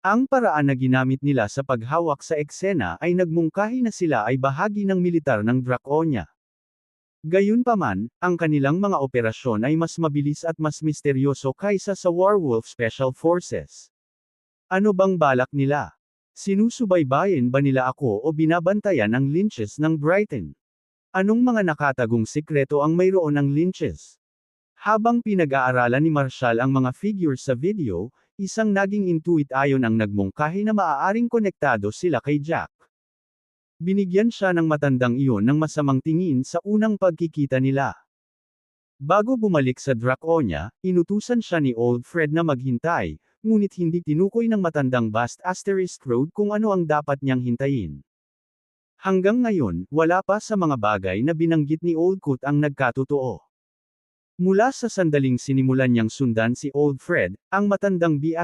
A: Ang paraan na ginamit nila sa paghawak sa eksena ay nagmungkahi na sila ay bahagi ng militar ng Draconia. Gayunpaman, ang kanilang mga operasyon ay mas mabilis at mas misteryoso kaysa sa Werewolf Special Forces. Ano bang balak nila? Sinusubaybayan ba nila ako o binabantayan ang lynches ng Brighton? Anong mga nakatagong sikreto ang mayroon ng lynches? Habang pinag-aaralan ni Marshall ang mga figures sa video, isang naging intuit ayon ang nagmungkahi na maaaring konektado sila kay Jack. Binigyan siya ng matandang iyon ng masamang tingin sa unang pagkikita nila. Bago bumalik sa Draconia, inutusan siya ni Old Fred na maghintay, ngunit hindi tinukoy ng matandang Bast Asterisk Road kung ano ang dapat niyang hintayin. Hanggang ngayon, wala pa sa mga bagay na binanggit ni Old Coot ang nagkatotoo. Mula sa sandaling sinimulan niyang sundan si Old Fred, ang matandang B*****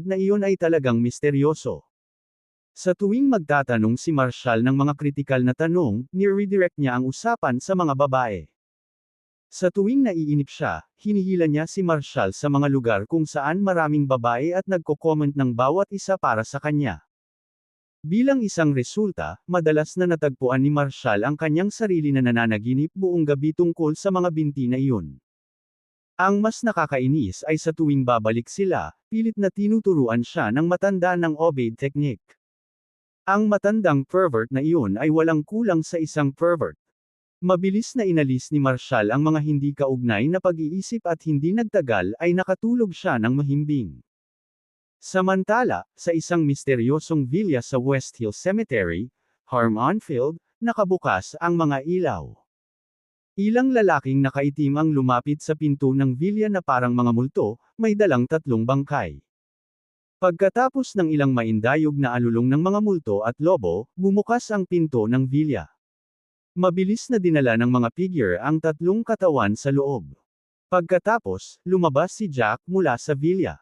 A: na iyon ay talagang misteryoso. Sa tuwing magtatanong si Marshall ng mga kritikal na tanong, ni-redirect niya ang usapan sa mga babae. Sa tuwing naiinip siya, hinihila niya si Marshall sa mga lugar kung saan maraming babae at nagko-comment ng bawat isa para sa kanya. Bilang isang resulta, madalas na natagpuan ni Marshall ang kanyang sarili na nananaginip buong gabi tungkol sa mga binti na iyon. Ang mas nakakainis ay sa tuwing babalik sila, pilit na tinuturuan siya ng matanda ng Obeid technique. Ang matandang pervert na iyon ay walang kulang sa isang pervert. Mabilis na inalis ni Marshall ang mga hindi kaugnay na pag-iisip at hindi nagtagal ay nakatulog siya ng mahimbing. Samantala, sa isang misteryosong villa sa West Hill Cemetery, Harmonfield, nakabukas ang mga ilaw. Ilang lalaking nakaitim ang lumapit sa pinto ng villa na parang mga multo, may dalang 3 bangkay. Pagkatapos ng ilang maindayog na alulong ng mga multo at lobo, bumukas ang pinto ng villa. Mabilis na dinala ng mga figure ang 3 katawan sa loob. Pagkatapos, lumabas si Jack mula sa villa.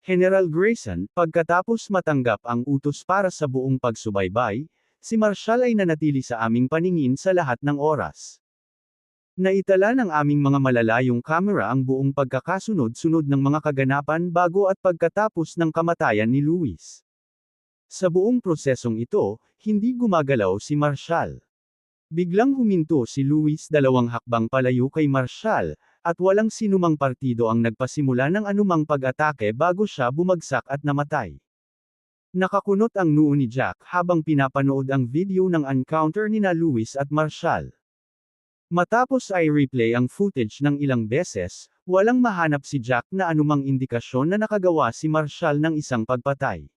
A: General Grayson, pagkatapos matanggap ang utos para sa buong pagsubaybay, si Marshall ay nanatili sa aming paningin sa lahat ng oras. Naitala ng aming mga malalayong kamera ang buong pagkakasunod-sunod ng mga kaganapan bago at pagkatapos ng kamatayan ni Louis. Sa buong prosesong ito, hindi gumagalaw si Marshall. Biglang huminto si Louis 2 hakbang palayo kay Marshall, at walang sinumang partido ang nagpasimula ng anumang pag-atake bago siya bumagsak at namatay. Nakakunot ang noo ni Jack habang pinapanood ang video ng encounter nina Louis at Marshall. Matapos ay replay ang footage ng ilang beses, walang mahanap si Jack na anumang indikasyon na nakagawa si Marshall ng isang pagpatay.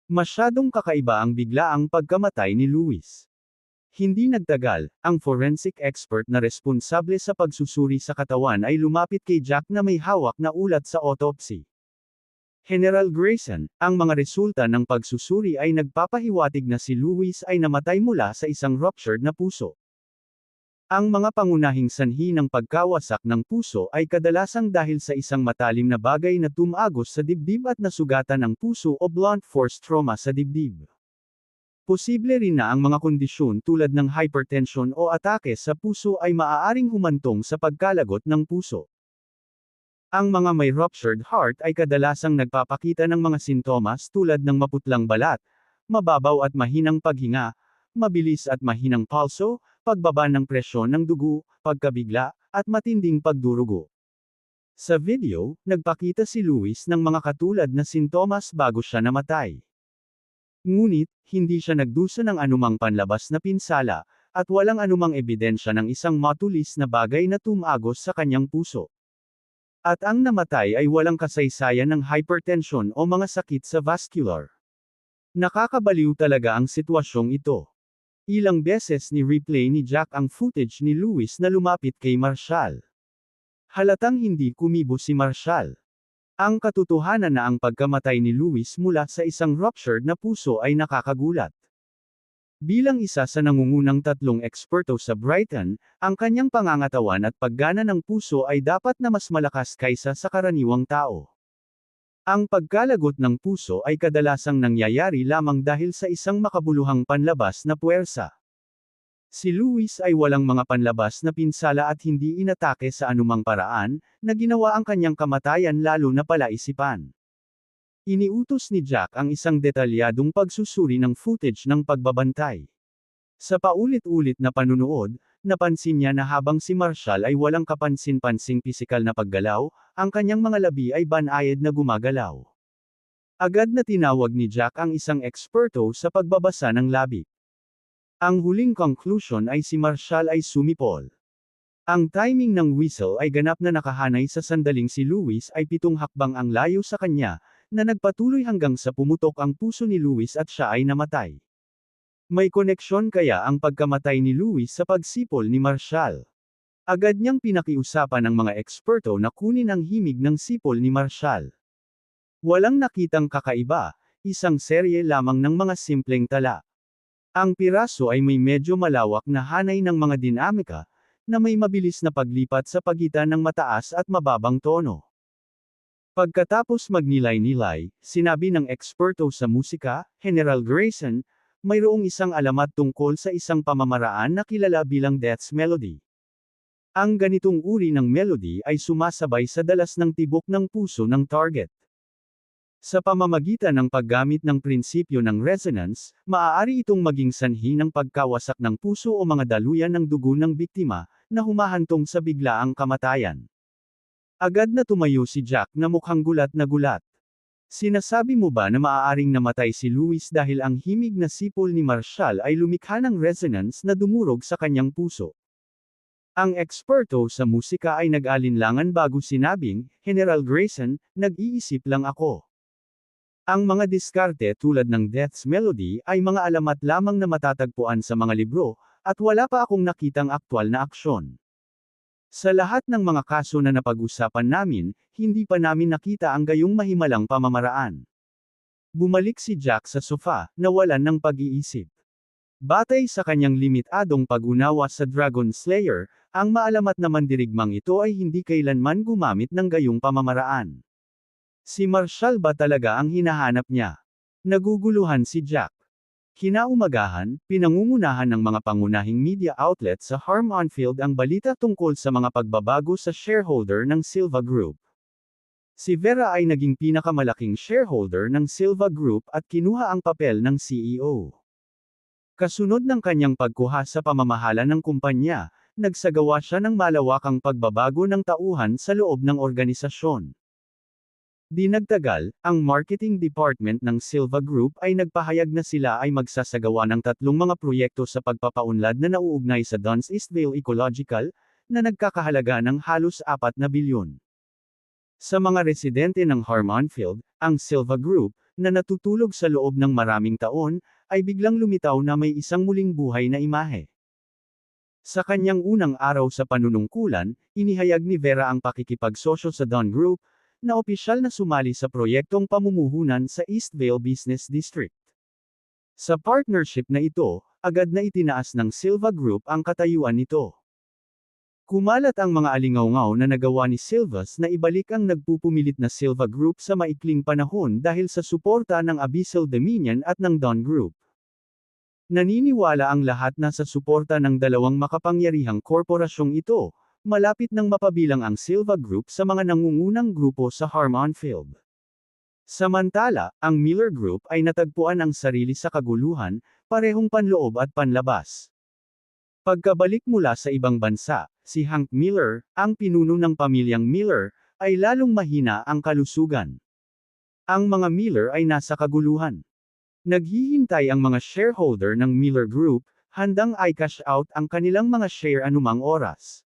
A: Masyadong kakaiba ang biglaang pagkamatay ni Louis. Hindi nagtagal, ang forensic expert na responsable sa pagsusuri sa katawan ay lumapit kay Jack na may hawak na ulat sa autopsy. General Grayson, ang mga resulta ng pagsusuri ay nagpapahiwatig na si Louis ay namatay mula sa isang ruptured na puso. Ang mga pangunahing sanhi ng pagkawasak ng puso ay kadalasang dahil sa isang matalim na bagay na tumagos sa dibdib at nasugatan ang puso o blunt force trauma sa dibdib. Posible rin na ang mga kondisyon tulad ng hypertension o atake sa puso ay maaaring humantong sa pagkalagot ng puso. Ang mga may ruptured heart ay kadalasang nagpapakita ng mga sintomas tulad ng maputlang balat, mababaw at mahinang paghinga, mabilis at mahinang pulso, pagbaba ng presyon ng dugo, pagkabigla, at matinding pagdurugo. Sa video, nagpakita si Louis ng mga katulad na sintomas bago siya namatay. Ngunit, hindi siya nagdusa ng anumang panlabas na pinsala, at walang anumang ebidensya ng isang matulis na bagay na tumagos sa kanyang puso. At ang namatay ay walang kasaysayan ng hypertension o mga sakit sa vascular. Nakakabaliw talaga ang sitwasyong ito. Ilang beses ni replay ni Jack ang footage ni Louis na lumapit kay Marshall. Halatang hindi kumibo si Marshall. Ang katotohanan na ang pagkamatay ni Louis mula sa isang ruptured na puso ay nakakagulat. Bilang isa sa nangungunang 3 eksperto sa Brighton, ang kanyang pangangatawan at paggana ng puso ay dapat na mas malakas kaysa sa karaniwang tao. Ang pagkalagot ng puso ay kadalasang nangyayari lamang dahil sa isang makabuluhang panlabas na puwersa. Si Louis ay walang mga panlabas na pinsala at hindi inatake sa anumang paraan, na ginawa ang kanyang kamatayan lalo na palaisipan. Iniutos ni Jack ang isang detalyadong pagsusuri ng footage ng pagbabantay. Sa paulit-ulit na panunood, napansin niya na habang si Marshall ay walang kapansin-pansing pisikal na paggalaw, ang kanyang mga labi ay banayad na gumagalaw. Agad na tinawag ni Jack ang isang eksperto sa pagbabasa ng labi. Ang huling conclusion ay si Marshall ay sumipol. Ang timing ng whistle ay ganap na nakahanay sa sandaling si Louis ay 7 hakbang ang layo sa kanya, na nagpatuloy hanggang sa pumutok ang puso ni Louis at siya ay namatay. May koneksyon kaya ang pagkamatay ni Louis sa pagsipol ni Marshall? Agad niyang pinakiusapan ng mga eksperto na kunin ang himig ng sipol ni Marshall. Walang nakitang kakaiba, isang serye lamang ng mga simpleng tala. Ang piraso ay may medyo malawak na hanay ng mga dinamika, na may mabilis na paglipat sa pagitan ng mataas at mababang tono. Pagkatapos magnilay-nilay, sinabi ng eksperto sa musika, General Grayson, mayroong isang alamat tungkol sa isang pamamaraan na kilala bilang death's melody. Ang ganitong uri ng melody ay sumasabay sa dalas ng tibok ng puso ng target. Sa pamamagitan ng paggamit ng prinsipyo ng resonance, maaari itong maging sanhi ng pagkawasak ng puso o mga daluyan ng dugo ng biktima, na humahantong sa biglaang kamatayan. Agad na tumayo si Jack na mukhang gulat na gulat. Sinasabi mo ba na maaaring namatay si Luis dahil ang himig na sipol ni Marshall ay lumikha ng resonance na dumurog sa kanyang puso? Ang eksperto sa musika ay nag-alinlangan bago sinabing, General Grayson, nag-iisip lang ako. Ang mga diskarte tulad ng Death's Melody ay mga alamat lamang na matatagpuan sa mga libro, at wala pa akong nakitang aktwal na aksyon. Sa lahat ng mga kaso na napag-usapan namin, hindi pa namin nakita ang gayong mahimalang pamamaraan. Bumalik si Jack sa sofa, nawalan ng pag-iisip. Batay sa kanyang limitadong pag-unawa sa Dragon Slayer, ang maalamat na mandirigmang ito ay hindi kailanman gumamit ng gayong pamamaraan. Si Marshall ba talaga ang hinahanap niya? Naguguluhan si Jack. Kinaumagahan, pinangungunahan ng mga pangunahing media outlet sa Harmon-Field ang balita tungkol sa mga pagbabago sa shareholder ng Silva Group. Si Vera ay naging pinakamalaking shareholder ng Silva Group at kinuha ang papel ng CEO. Kasunod ng kanyang pagkuha sa pamamahala ng kumpanya, nagsagawa siya ng malawakang pagbabago ng tauhan sa loob ng organisasyon. Di nagtagal, ang marketing department ng Silva Group ay nagpahayag na sila ay magsasagawa ng 3 mga proyekto sa pagpapaunlad na nauugnay sa Duns Eastvale Ecological, na nagkakahalaga ng halos 4 na bilyon. Sa mga residente ng Harmon-Field, ang Silva Group, na natutulog sa loob ng maraming taon, ay biglang lumitaw na may isang muling buhay na imahe. Sa kanyang unang araw sa panunungkulan, inihayag ni Vera ang pakikipagsosyo sa Dunn Group, na opisyal na sumali sa proyektong pamumuhunan sa Eastvale Business District. Sa partnership na ito, agad na itinaas ng Silva Group ang katayuan nito. Kumalat ang mga alingawngaw na nagawa ni Silvas na ibalik ang nagpupumilit na Silva Group sa maikling panahon dahil sa suporta ng Abyssal Dominion at ng Dunn Group. Naniniwala ang lahat na sa suporta ng dalawang makapangyarihang korporasyong ito, malapit nang mapabilang ang Silva Group sa mga nangungunang grupo sa Harmon-Field. Samantala, ang Miller Group ay natagpuan ang sarili sa kaguluhan, parehong panloob at panlabas. Pagkabalik mula sa ibang bansa, si Hank Miller, ang pinuno ng pamilyang Miller, ay lalong mahina ang kalusugan. Ang mga Miller ay nasa kaguluhan. Naghihintay ang mga shareholder ng Miller Group, handang i-cash out ang kanilang mga share anumang oras.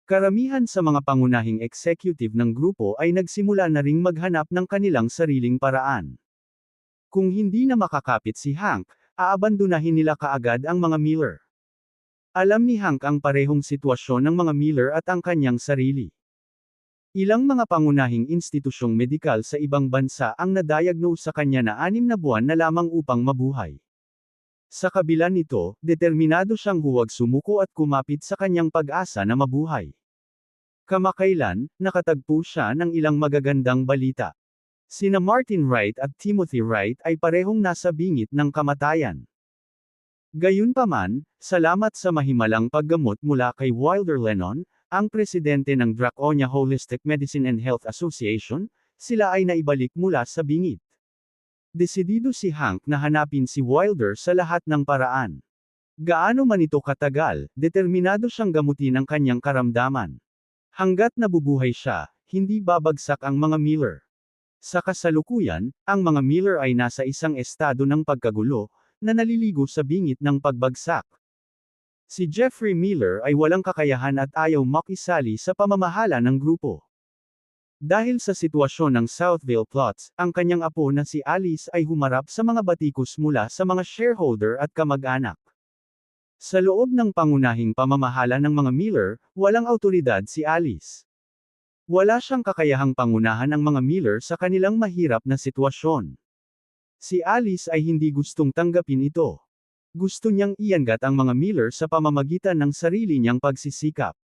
A: Karamihan sa mga pangunahing executive ng grupo ay nagsimula na ring maghanap ng kanilang sariling paraan. Kung hindi na makakapit si Hank, aabandonahin nila kaagad ang mga Miller. Alam ni Hank ang parehong sitwasyon ng mga Miller at ang kanyang sarili. Ilang mga pangunahing institusyong medikal sa ibang bansa ang na-diagnose sa kanya na 6 na buwan na lamang upang mabuhay. Sa kabila nito, determinado siyang huwag sumuko at kumapit sa kanyang pag-asa na mabuhay. Kamakailan, nakatagpo siya ng ilang magagandang balita. Sina Martin Wright at Timothy Wright ay parehong nasa bingit ng kamatayan. Gayunpaman, salamat sa mahimalang paggamot mula kay Wilder Lennon, ang presidente ng Draconia Holistic Medicine and Health Association, sila ay naibalik mula sa bingit. Desidido si Hank na hanapin si Wilder sa lahat ng paraan. Gaano man ito katagal, determinado siyang gamutin ang kanyang karamdaman. Hanggat nabubuhay siya, hindi babagsak ang mga Miller. Sa kasalukuyan, ang mga Miller ay nasa isang estado ng pagkagulo, na naliligo sa bingit ng pagbagsak. Si Jeffrey Miller ay walang kakayahan at ayaw makisali sa pamamahala ng grupo. Dahil sa sitwasyon ng Southville Plots, ang kanyang apo na si Alice ay humarap sa mga batikos mula sa mga shareholder at kamag-anak. Sa loob ng pangunahing pamamahala ng mga Miller, walang awtoridad si Alice. Wala siyang kakayahang pangunahan ang mga Miller sa kanilang mahirap na sitwasyon. Si Alice ay hindi gustong tanggapin ito. Gusto niyang iangat ang mga Miller sa pamamagitan ng sarili niyang pagsisikap.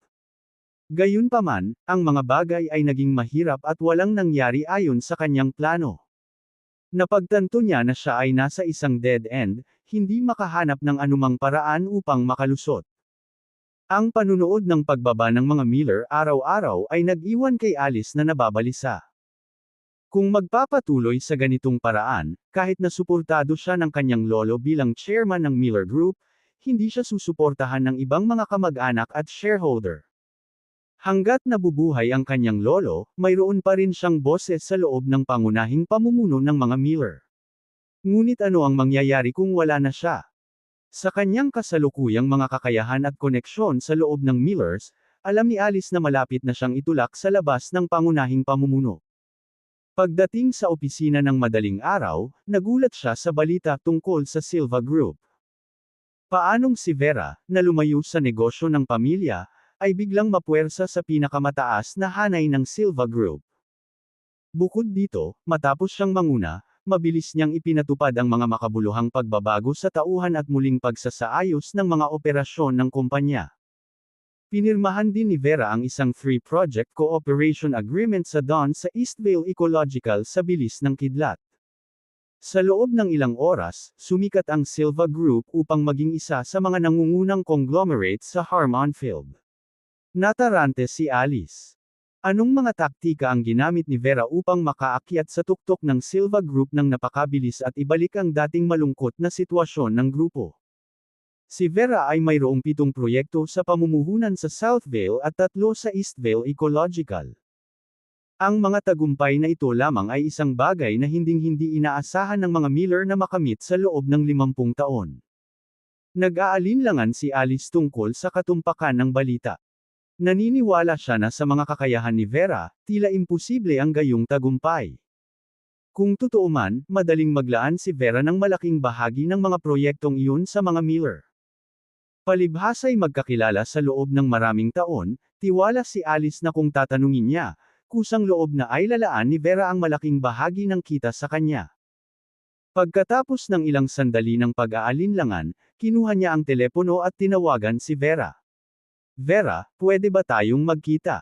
A: Gayunpaman, ang mga bagay ay naging mahirap at walang nangyari ayon sa kanyang plano. Napagtanto niya na siya ay nasa isang dead end, hindi makahanap ng anumang paraan upang makalusot. Ang panunood ng pagbaba ng mga Miller araw-araw ay nag-iwan kay Alice na nababalisa. Kung magpapatuloy sa ganitong paraan, kahit na suportado siya ng kanyang lolo bilang chairman ng Miller Group, hindi siya susuportahan ng ibang mga kamag-anak at shareholder. Hanggat nabubuhay ang kanyang lolo, mayroon pa rin siyang boses sa loob ng pangunahing pamumuno ng mga Miller. Ngunit ano ang mangyayari kung wala na siya? Sa kanyang kasalukuyang mga kakayahan at koneksyon sa loob ng Millers, alam ni Alice na malapit na siyang itulak sa labas ng pangunahing pamumuno. Pagdating sa opisina ng madaling araw, nagulat siya sa balita tungkol sa Silva Group. Paanong si Vera, na lumayo sa negosyo ng pamilya, ay biglang mapuwersa sa pinakamataas na hanay ng Silva Group. Bukod dito, matapos siyang manguna, mabilis niyang ipinatupad ang mga makabuluhang pagbabago sa tauhan at muling pagsasaayos ng mga operasyon ng kumpanya. Pinirmahan din ni Vera ang isang free-project cooperation agreement sa Dawn sa Eastvale Ecological sa bilis ng kidlat. Sa loob ng ilang oras, sumikat ang Silva Group upang maging isa sa mga nangungunang conglomerates sa Harmon-Field. Natarante si Alice. Anong mga taktika ang ginamit ni Vera upang makaakyat sa tuktok ng Silva Group ng napakabilis at ibalik ang dating malungkot na sitwasyon ng grupo? Si Vera ay mayroong 7 proyekto sa pamumuhunan sa Southvale at 3 sa Eastvale Ecological. Ang mga tagumpay na ito lamang ay isang bagay na hinding-hindi inaasahan ng mga Miller na makamit sa loob ng 50 taon. Nag-aalinlangan si Alice tungkol sa katumpakan ng balita. Naniniwala siya na sa mga kakayahan ni Vera, tila imposible ang gayong tagumpay. Kung totoo man, madaling maglaan si Vera ng malaking bahagi ng mga proyektong iyon sa mga Miller. Palibhasa'y magkakilala sa loob ng maraming taon, tiwala si Alice na kung tatanungin niya, kusang loob na ay lalaan ni Vera ang malaking bahagi ng kita sa kanya. Pagkatapos ng ilang sandali ng pag-aalinlangan, kinuha niya ang telepono at tinawagan si Vera. Vera, pwede ba tayong magkita?